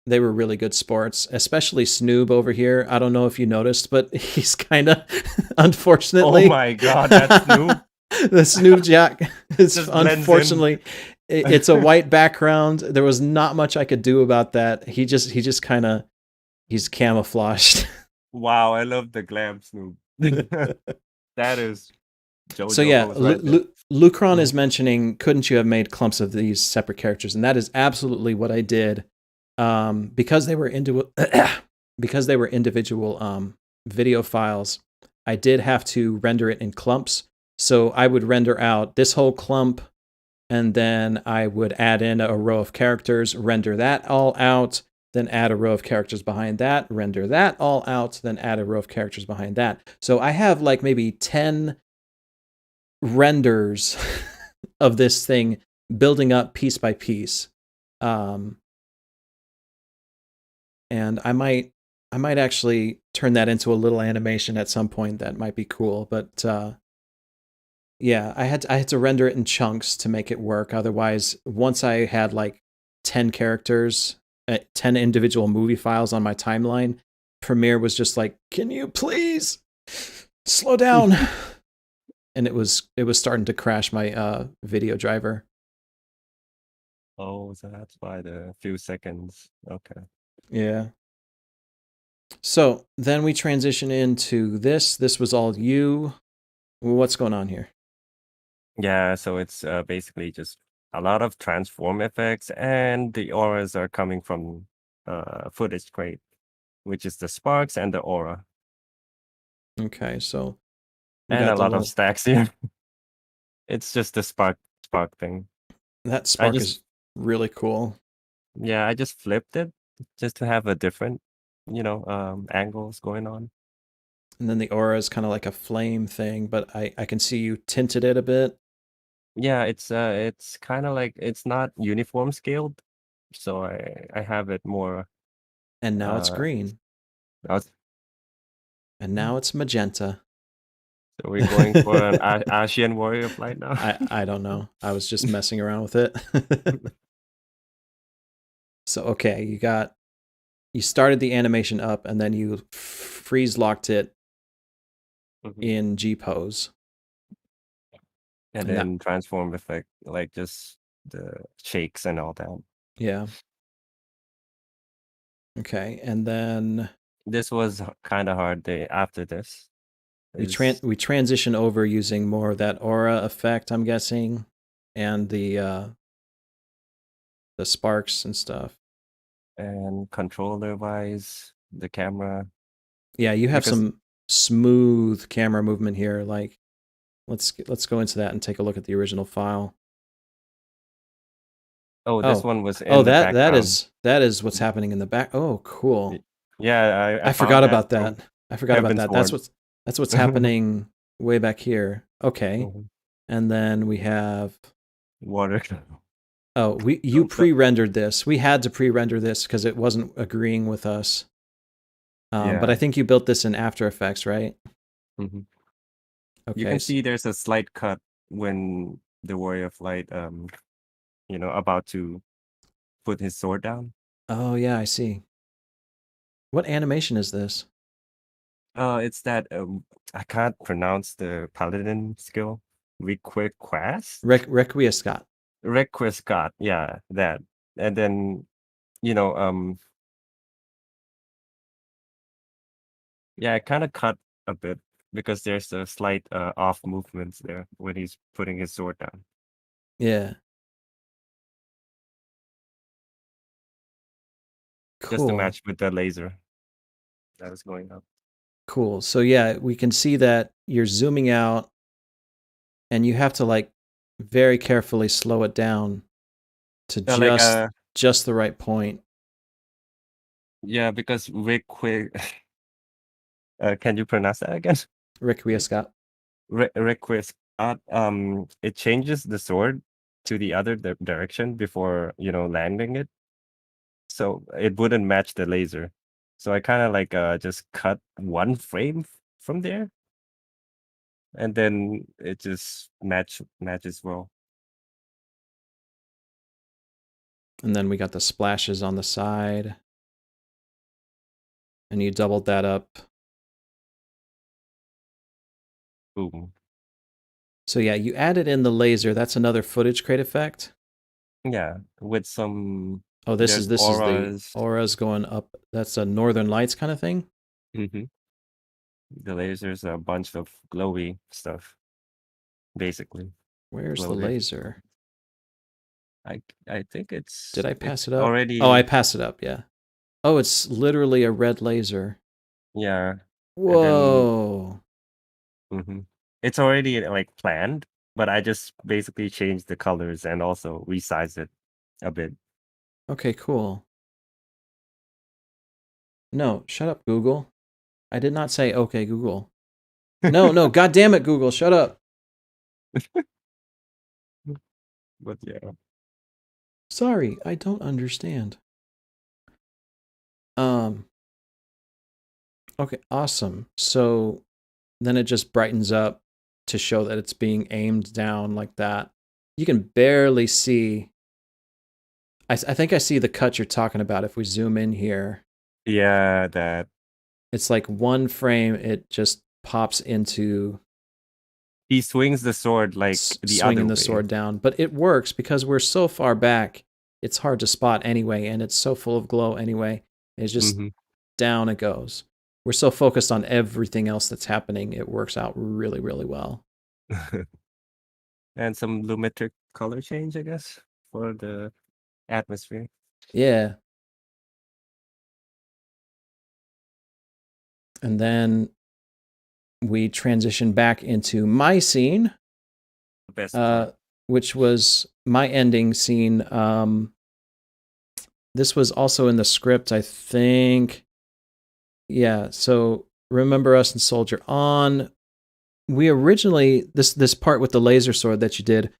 They were really good sports, especially Snoob over here. I don't know if you noticed, but he's kind of, unfortunately. Oh my god, that's Snoop. The Snoob Jack is Just blends in. unfortunately, it's a white background. There was not much I could do about that. He just kind of, he's camouflaged. Wow, I love the glam Snoop. That is JoJo. So yeah, right there. Lucron is mentioning, couldn't you have made clumps of these separate characters? And that is absolutely what I did. Because they were because they were individual video files, I did have to render it in clumps. So I would render out this whole clump, and then I would add in a row of characters, render that all out, then add a row of characters behind that, render that all out, then add a row of characters behind that. So I have like maybe 10 renders of this thing building up piece by piece. And I might actually turn that into a little animation at some point. That might be cool. But yeah, I had to render it in chunks to make it work. Otherwise, once I had like 10 characters, 10 individual movie files on my timeline, Premiere was just like, "Can you please slow down?" And it was starting to crash my video driver. Oh, so that's why the few seconds. Okay. Yeah. So then we transition into this. This was all you. What's going on here? Yeah, so it's basically just a lot of transform effects, and the auras are coming from footage crate, which is the sparks and the aura, Okay, so we and got a the lot of little, stacks here. It's just the spark thing. that I spark just is really cool. I just flipped it just to have a different, angles going on. And then the aura is kind of like a flame thing, but I can see you tinted it a bit. Yeah, it's kind of like it's not uniform scaled, so I have it more. And now it's Uh, green. now it's- And now it's magenta. so we're going for an Asian warrior flight now. I don't know. I was just messing around with it. So okay, you started the animation up and then you freeze locked it Mhm. in G pose. And And that, then transform effect, like just the shakes and all that. yeah. Okay, and then This was kind of hard day after this. Is we transition over using more of that aura effect, I'm guessing, and the the sparks and stuff. And controller wise, the camera, Yeah, you have because some smooth camera movement here. Like, let's go into that and take a look at the original file. oh, this Oh, one was oh, in the background. that is what's happening in the back. Oh, Y- cool. Yeah, I I found forgot that about that. from I forgot about Heaven's that. Ward. That's what's happening way back here. Okay, Mhm. and then we have. Water. Oh, you So, pre-rendered this. We had to pre-render this because it wasn't agreeing with us. But yeah. I think you built this in After Effects, right? hmm You Okay. can see there's a slight cut when the Warrior of Light, about to put his sword down. Oh yeah, I see. What animation is this? It's that I can't pronounce the paladin skill. Request? Requiescat. Requiescat, yeah, that. And then, you know, um, yeah, I kind of cut a bit because there's a slight off movements there when he's putting his sword down, Yeah. just to Cool. match with the laser that is going up. Cool. So yeah, we can see that you're zooming out and you have to like very carefully slow it down to Like just the right point. yeah, because can you pronounce that again? Requiescat. Requiescat, it changes the sword to the other direction before, landing it. So it wouldn't match the laser. So I kind of like just cut one frame from there, and then it just matches well. And then we got the splashes on the side. And you doubled that up. Boom. So yeah, you added in the laser. That's another footage crate effect. Yeah, with some Oh, there's this is the auras. auras going up. That's a Northern Lights kind of thing. hmm The lasers are a bunch of glowy stuff, basically. Where's Glow the diff. laser? I think Did I it's pass it up? Oh, I already, passed it up. Yeah. Oh, it's literally a red laser. yeah, and then Whoa. hmm it's already like planned, but I just basically changed the colors and also resized it a bit. Okay, cool. No, shut up, Google. I did not say okay, Google. No, no, god damn it, Google, shut up. But yeah, Sorry, I don't understand. Um, okay, awesome. So then it just brightens up to show that it's being aimed down like that. You can barely see. I think I see the cut you're talking about if we zoom in here. yeah, that It's like one frame, it just pops into he swings the sword like the other swinging the way. sword down. But it works because we're so far back, it's hard to spot anyway, and it's so full of glow anyway. It's just hmm down it goes. We're so focused on everything else that's happening, it works out really, really well. And some lumetric color change, I guess, for the atmosphere. Yeah. And then we transition back into my scene, The best part. which was my ending scene. This was also in the script, I think. Yeah, so Remember Us and Soldier On. We originally this part with the laser sword that you did.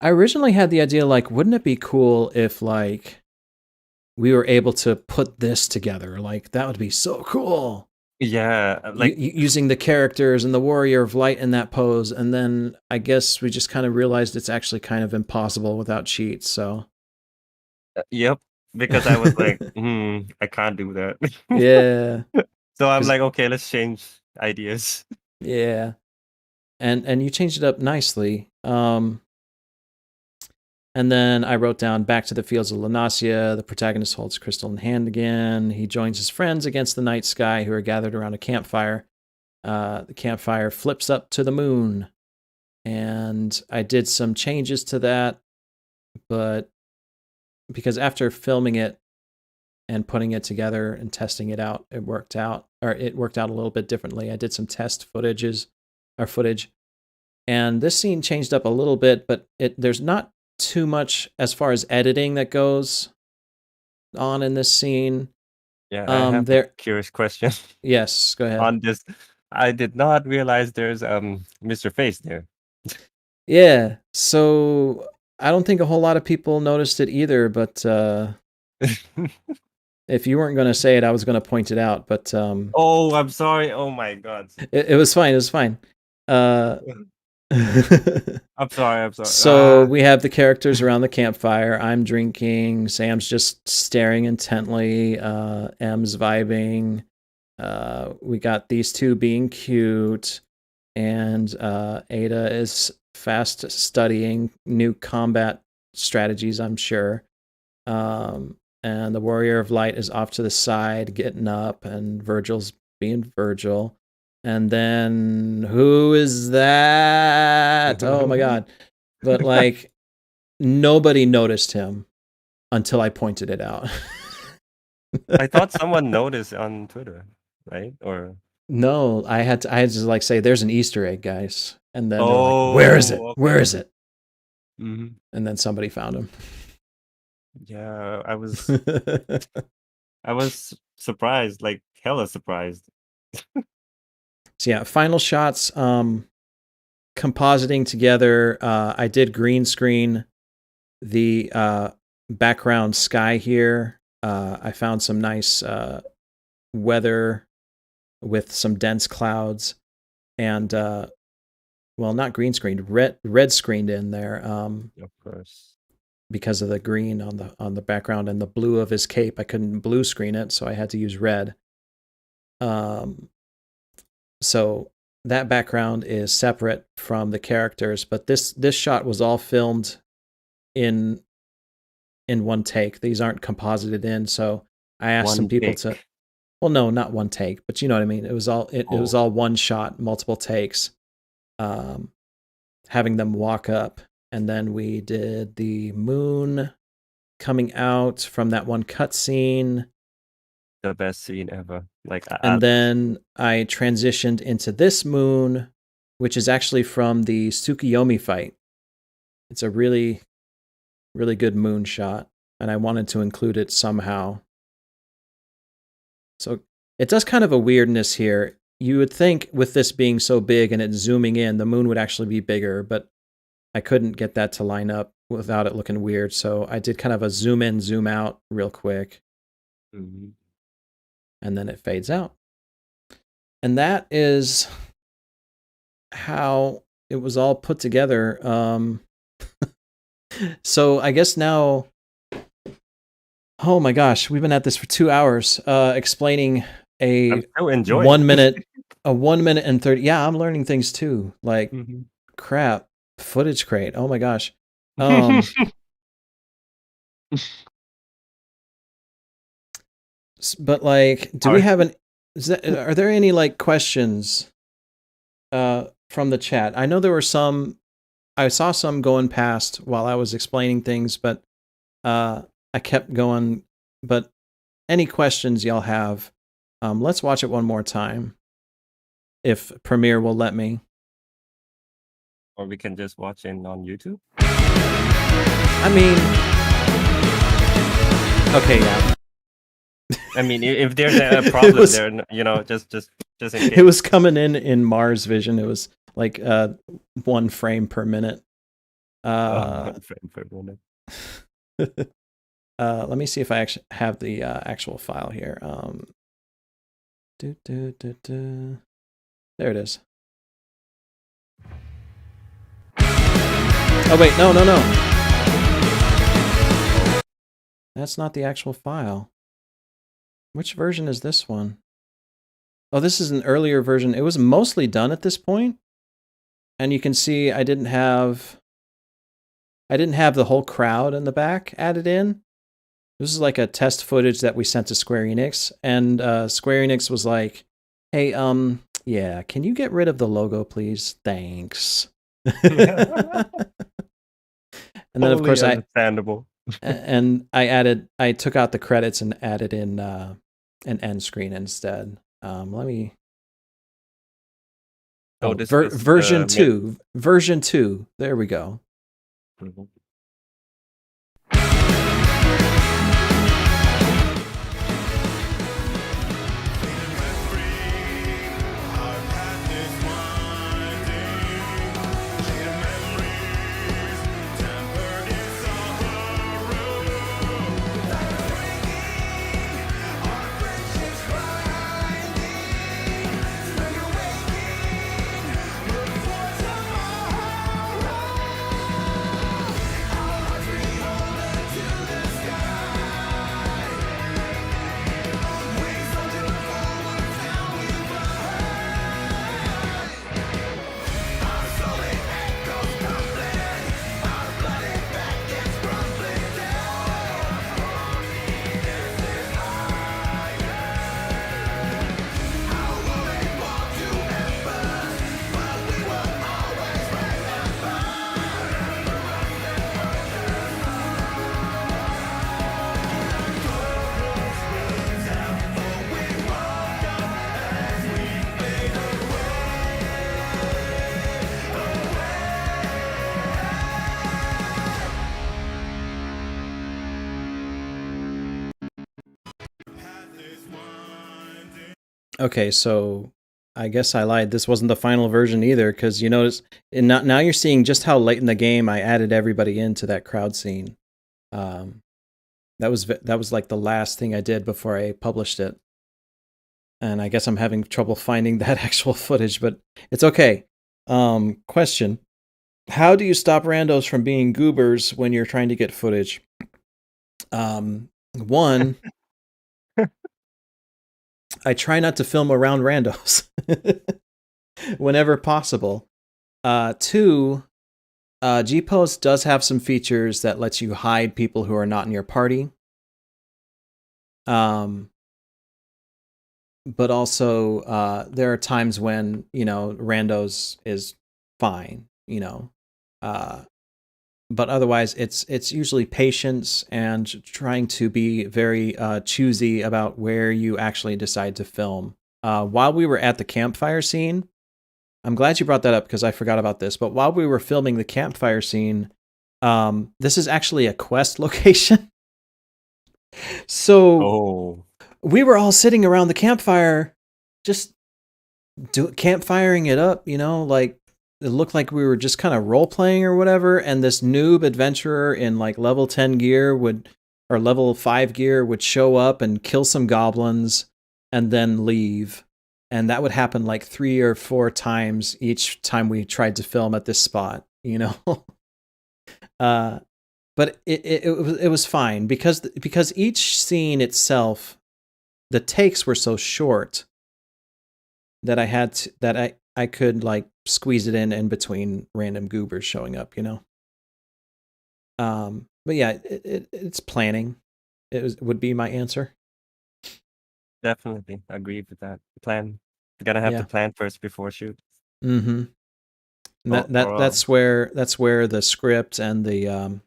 I originally had the idea like, wouldn't it be cool if like we were able to put this together? Like that would be so cool. Yeah, like Using the characters and the Warrior of Light in that pose, and then I guess we just kind of realized it's actually kind of impossible without cheats. So yep. Because I was like, I can't do that. yeah, So I'm because like, okay, let's change ideas. yeah, and you changed it up nicely. And then I wrote down back to the fields of Lanasia. The protagonist holds crystal in hand again. He joins his friends against the night sky who are gathered around a campfire. The campfire flips up to the moon. And I did some changes to that, but because after filming it and putting it together and testing it out, it worked out a little bit differently. I did some test footage, and this scene changed up a little bit, but there's not too much as far as editing that goes on in this scene. Yeah, I have a curious question Yes, go ahead. on this. I did not realize there's Mr. Face there. Yeah, so I don't think a whole lot of people noticed it either, but if you weren't going to say it, I was going to point it out. But oh, I'm sorry. Oh my god. it was fine. It was fine. I'm sorry. So we have the characters around the campfire. I'm drinking. Sam's just staring intently. M's vibing. We got these two being cute. And Ada is fast studying new combat strategies, I'm sure. And the Warrior of Light is off to the side, getting up, and Virgil's being Virgil. And then who is that? Oh my god. But like nobody noticed him until I pointed it out. I thought someone noticed on Twitter, right? Or no, I had to like say there's an Easter egg, guys. And then they're like, where is it? Okay. Where is it? Mm-hmm. And then somebody found him. Yeah, I was surprised, like hella surprised. So yeah, final shots, compositing together. I did green screen the background sky here. I found some nice weather with some dense clouds, and well, not green screened, red screened in there. Of course, because of the green on the background and the blue of his cape. I couldn't blue screen it, so I had to use red. So that background is separate from the characters, but this shot was all filmed in one take. These aren't composited in, so I asked some people to. Well, no, not one take, but you know what I mean. It was all it was all one shot, multiple takes, having them walk up, and then we did the moon coming out from that one cutscene. The best scene ever. And then I transitioned into this moon, which is actually from the Tsukuyomi fight. It's a really, really good moon shot, and I wanted to include it somehow. So it does kind of a weirdness here. You would think with this being so big and it zooming in, the moon would actually be bigger, but I couldn't get that to line up without it looking weird. So I did kind of a zoom in, zoom out real quick. Mm-hmm. And then it fades out. And that is how it was all put together. So I guess now, oh my gosh, we've been at this for 2 hours, explaining a 1 minute, a 1 minute and 30. Yeah, I'm learning things too. Like, crap, footage crate. Oh my gosh. But like, do we have are there any like questions from the chat? I know there were some. I saw some going past while I was explaining things, but I kept going. But any questions y'all have, let's watch it one more time, if Premiere will let me. Or we can just watch it on YouTube. I mean, okay, yeah. I mean, if there's a problem there, you know, just in case. It was coming in Mars Vision. It was like 1 frame per minute. 1 frame per minute. Let me see if I actually have the actual file here. There it is. Oh wait, no. That's not the actual file. Which version is this one? Oh, this is an earlier version. It was mostly done at this point. And you can see I didn't have the whole crowd in the back added in. This is like a test footage that we sent to Square Enix, and Square Enix was like, "Hey, yeah, can you get rid of the logo, please? Thanks." And then, of course, understandable. And I took out the credits and added in an end screen instead. Let me. Oh, Oh, this was the version 2. There we go. Mhm. Okay, so I guess I lied. This wasn't the final version either, because you notice, and now you're seeing just how late in the game I added everybody into that crowd scene. Um, that was like the last thing I did before I published it, and I guess I'm having trouble finding that actual footage, but it's okay. Question: how do you stop randos from being goobers when you're trying to get footage? One, I try not to film around randos whenever possible. Two, GPost does have some features that lets you hide people who are not in your party. Um, but also, there are times when, randos is fine, Uh, but otherwise, it's usually patience and trying to be very choosy about where you actually decide to film. While we were at the campfire scene, I'm glad you brought that up because I forgot about this. But while we were filming the campfire scene, this is actually a quest location. So Oh, we were all sitting around the campfire, just campfiring it up, like it looked like we were just kind of role playing or whatever. And this noob adventurer in like level 10 gear or level 5 gear would show up and kill some goblins and then leave. And that would happen like 3 or 4 times each time we tried to film at this spot. uh, but it was fine because each scene itself, the takes were so short that I could like squeeze it in between random goobers showing up. But yeah, it's planning. Would be my answer. definitely agree with that. Plan. You gotta have to Yeah. plan first before shoot. Mm-hmm. And Or, or that's where the script and the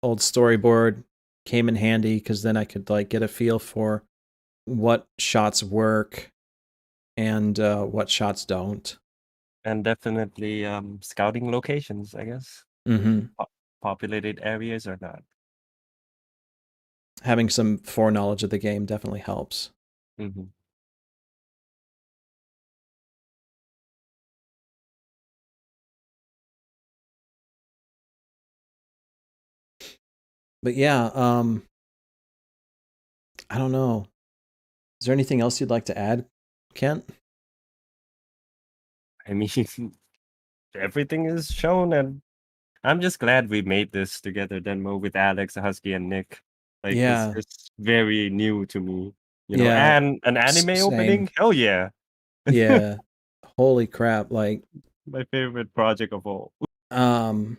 old storyboard came in handy because then I could like get a feel for what shots work and what shots don't. and definitely scouting locations, I guess. Mm-hmm. Populated areas or not. Having some foreknowledge of the game definitely helps. Hmm. But yeah, I don't know. Is there anything else you'd like to add, Kent? I mean, everything is shown, and I'm just glad we made this together, Denmo, with Alex, Husky, and Nick. Like, this Yeah, is very new to me, yeah, and an anime same. opening? Hell yeah. Yeah, holy crap! Like, My favorite project of all. um,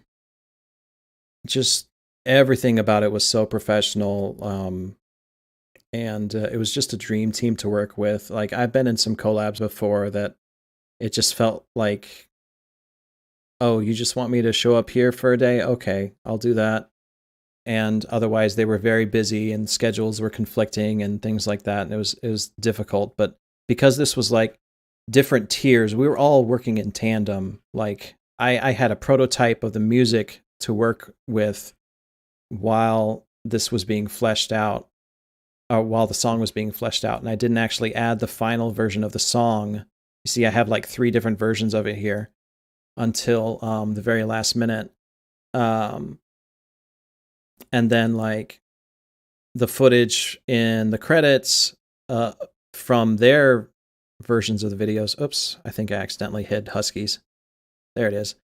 just everything about it was so professional. And it was just a dream team to work with. Like, I've been in some collabs before that it just felt like, oh, you just want me to show up here for a day? Okay, I'll do that. and otherwise they were very busy and schedules were conflicting and things like that, and it was difficult. But because this was like different tiers, we were all working in tandem. Like I had a prototype of the music to work with while this was being fleshed out, or while the song was being fleshed out, and I didn't actually add the final version of the song. You see, I have like 3 different versions of it here until the very last minute. Um, and then like the footage in the credits from their versions of the videos. Oops, I think I accidentally hid Huskies. There it is.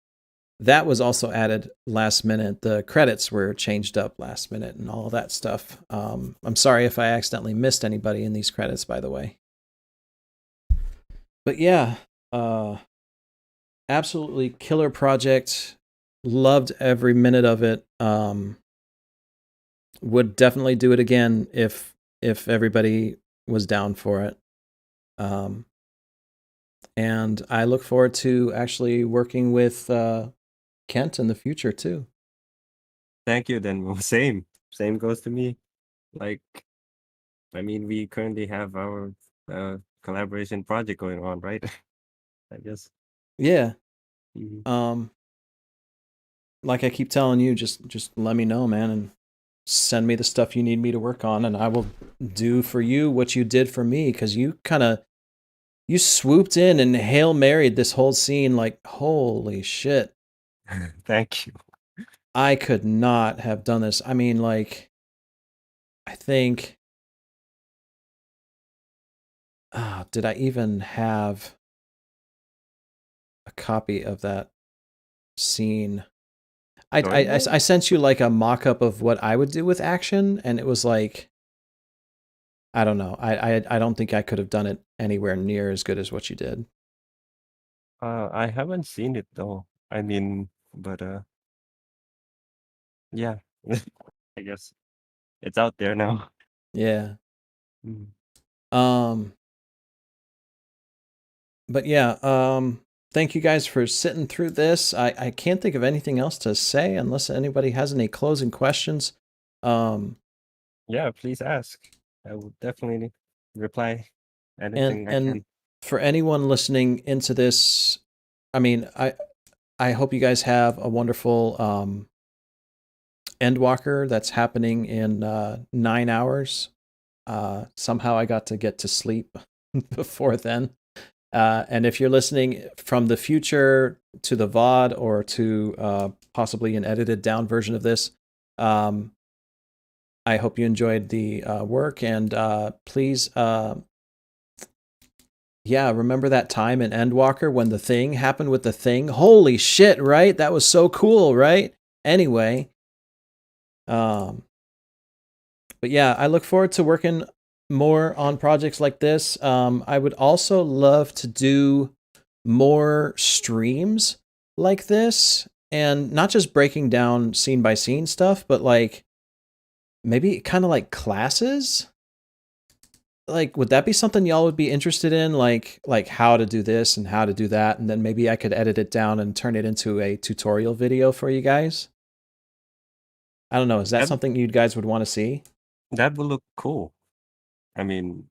That was also added last minute. The credits were changed up last minute and all that stuff. I'm sorry if I accidentally missed anybody in these credits, by the way. But yeah, absolutely killer project. Loved every minute of it. Would definitely do it again if everybody was down for it. And I look forward to actually working with Kent in the future too. Thank you. Then same goes to me. Like, I mean, we currently have our collaboration project going on, right? I guess. Yeah. Mhm. Like I keep telling you, just let me know, man, and send me the stuff you need me to work on, and I will do for you what you did for me, because you swooped in and Hail Married this whole scene. Like, holy shit. Thank you. I could not have done this. I mean, like, I think, did I even have a copy of that scene? Storyboard? I sent you like a mock up of what I would do with action, and it was like, I don't know. I don't think I could have done it anywhere near as good as what you did. I haven't seen it though. I mean, but yeah, I guess it's out there now. Yeah. Mm. Um. But yeah. Thank you guys for sitting through this. I can't think of anything else to say unless anybody has any closing questions. Um. Yeah, please ask. I will definitely reply And anything I and can. for anyone listening into this, I mean, I hope you guys have a wonderful Endwalker that's happening in 9 hours. Somehow I got to get to sleep before then. And if you're listening from the future to the VOD or to possibly an edited down version of this, um, I hope you enjoyed the work. And please, yeah, remember that time in Endwalker when the thing happened with the thing? Holy shit, right? That was so cool, right? Anyway, um, but yeah, I look forward to working more on projects like this. I would also love to do more streams like this, and not just breaking down scene by scene stuff, but like maybe kind of like classes. Like, would that be something y'all would be interested in? Like how to do this and how to do that, and then maybe I could edit it down and turn it into a tutorial video for you guys. I don't know. Is that That something you guys would want to see? that will look cool. I mean,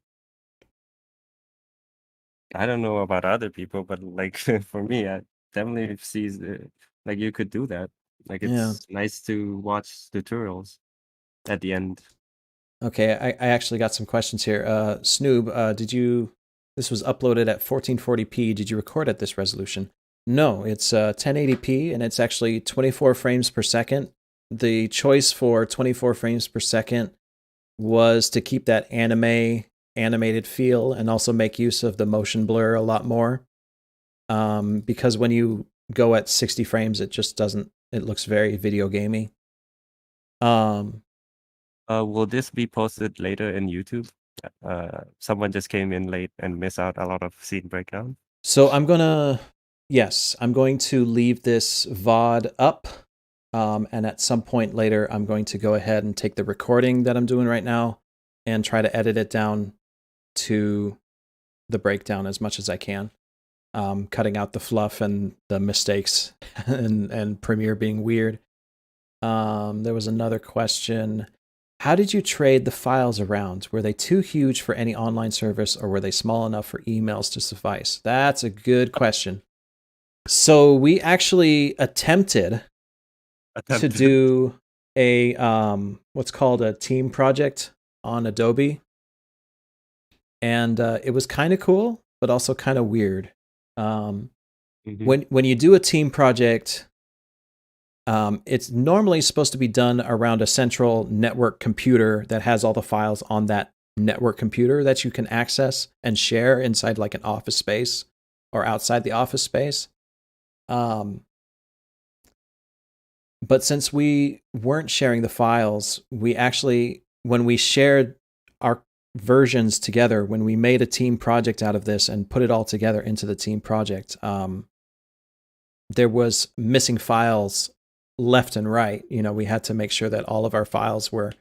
I don't know about other people, but like for me, I definitely sees like you could do that. Like Yeah. it's nice to watch tutorials at the end. Okay, I actually got some questions here. Snoob, this was uploaded at 1440p. Did you record at this resolution? No, it's 1080p and it's actually 24 frames per second. The choice for 24 frames per second was to keep that animated feel and also make use of the motion blur a lot more. Because when you go at 60 frames, it just doesn't, it looks very video gamey. Um, Will this be posted later in YouTube? Someone just came in late and missed out a lot of scene breakdown. So I'm going to leave this VOD up. And at some point later, I'm going to go ahead and take the recording that I'm doing right now and try to edit it down to the breakdown as much as I can. Cutting out the fluff and the mistakes and Premiere being weird. There was another question. How did you trade the files around? Were they too huge for any online service, or were they small enough for emails to suffice? That's a good question. So we actually attempted to Attempted. do a what's called a team project on Adobe, and it was kind of cool, but also kind of weird. Mhm. When you do a team project, it's normally supposed to be done around a central network computer that has all the files on that network computer that you can access and share inside like an office space or outside the office space. But since we weren't sharing the files, we actually, when we shared our versions together, when we made a team project out of this and put it all together into the team project, there was missing files left and right. You know, we had to make sure that all of our files were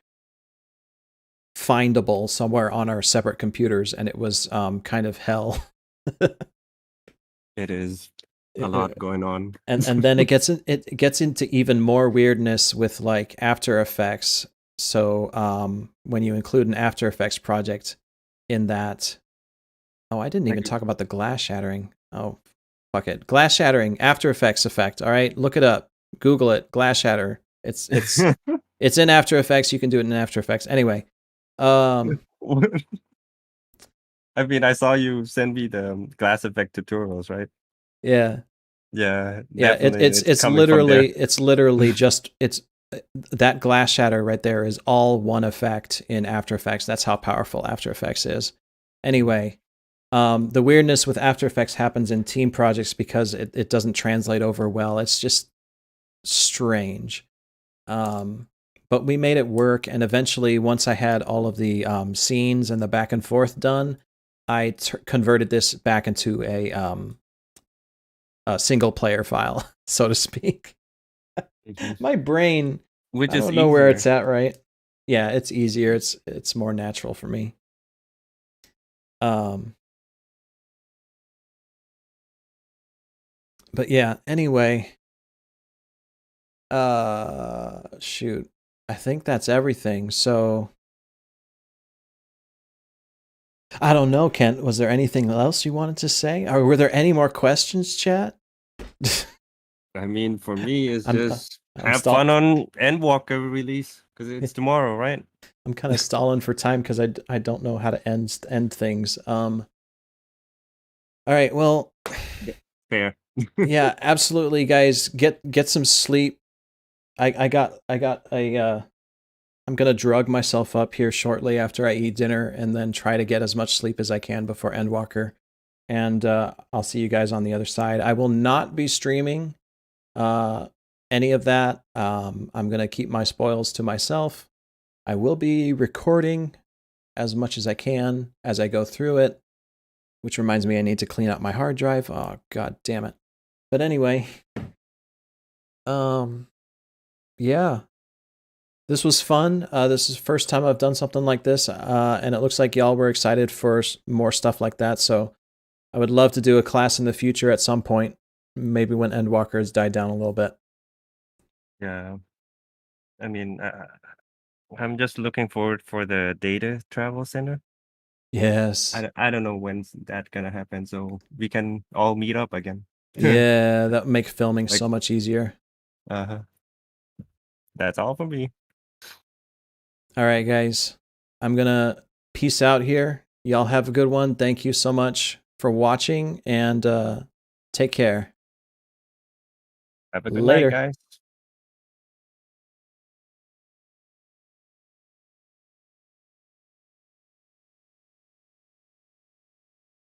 findable somewhere on our separate computers, and it was kind of hell. It is a lot going on. And then it gets into even more weirdness with like After Effects. So when you include an After Effects project in that, oh, I didn't even talk about the glass shattering. Oh, fuck it, glass shattering After Effects effect. All right, look it up, Google it, glass shatter. It's in After Effects. You can do it in After Effects. Anyway, I mean, I saw you send me the glass effect tutorials, right? yeah. Yeah, Yeah, definitely. It's coming from there. it's literally just it's that glass shatter right there is all one effect in After Effects. That's how powerful After Effects is. Anyway, the weirdness with After Effects happens in team projects because it doesn't translate over well. It's just strange. But we made it work, and eventually, once I had all of the scenes and the back and forth done, I converted this back into a single player file, so to speak. My brain, Which I is don't know where easier. it's at, right? Yeah, it's easier. It's more natural for me. Um but yeah, anyway, shoot. I think that's everything. So I don't know, Kent. Was there anything else you wanted to say? Or were there any more questions, chat? I mean, for me, it's I'm just I'm have fun stall on Endwalker release because it's tomorrow, right? I'm kind of stalling for time because I don't know how to end things. All right, well, Fair. yeah, absolutely, guys. Get some sleep. I got a I'm gonna drug myself up here shortly after I eat dinner, and then try to get as much sleep as I can before Endwalker. And I'll see you guys on the other side. I will not be streaming uh, any of that. I'm gonna keep my spoils to myself. I will be recording as much as I can as I go through it, which reminds me I need to clean out my hard drive. Oh, god damn it. But anyway, um yeah, this was fun. This is the first time I've done something like this, and it looks like y'all were excited for more stuff like that. So I would love to do a class in the future at some point, maybe when Endwalker has died down a little bit. Yeah. I mean, I'm just looking forward for the data travel center. Yes. I don't know when's that gonna happen, so we can all meet up again. Yeah, that would make filming Like, so much easier. uh-huh. That's all for me. All right, guys. I'm going to peace out here. Y'all have a good one. Thank you so much for watching, and take care. Have a good night, Later. guys.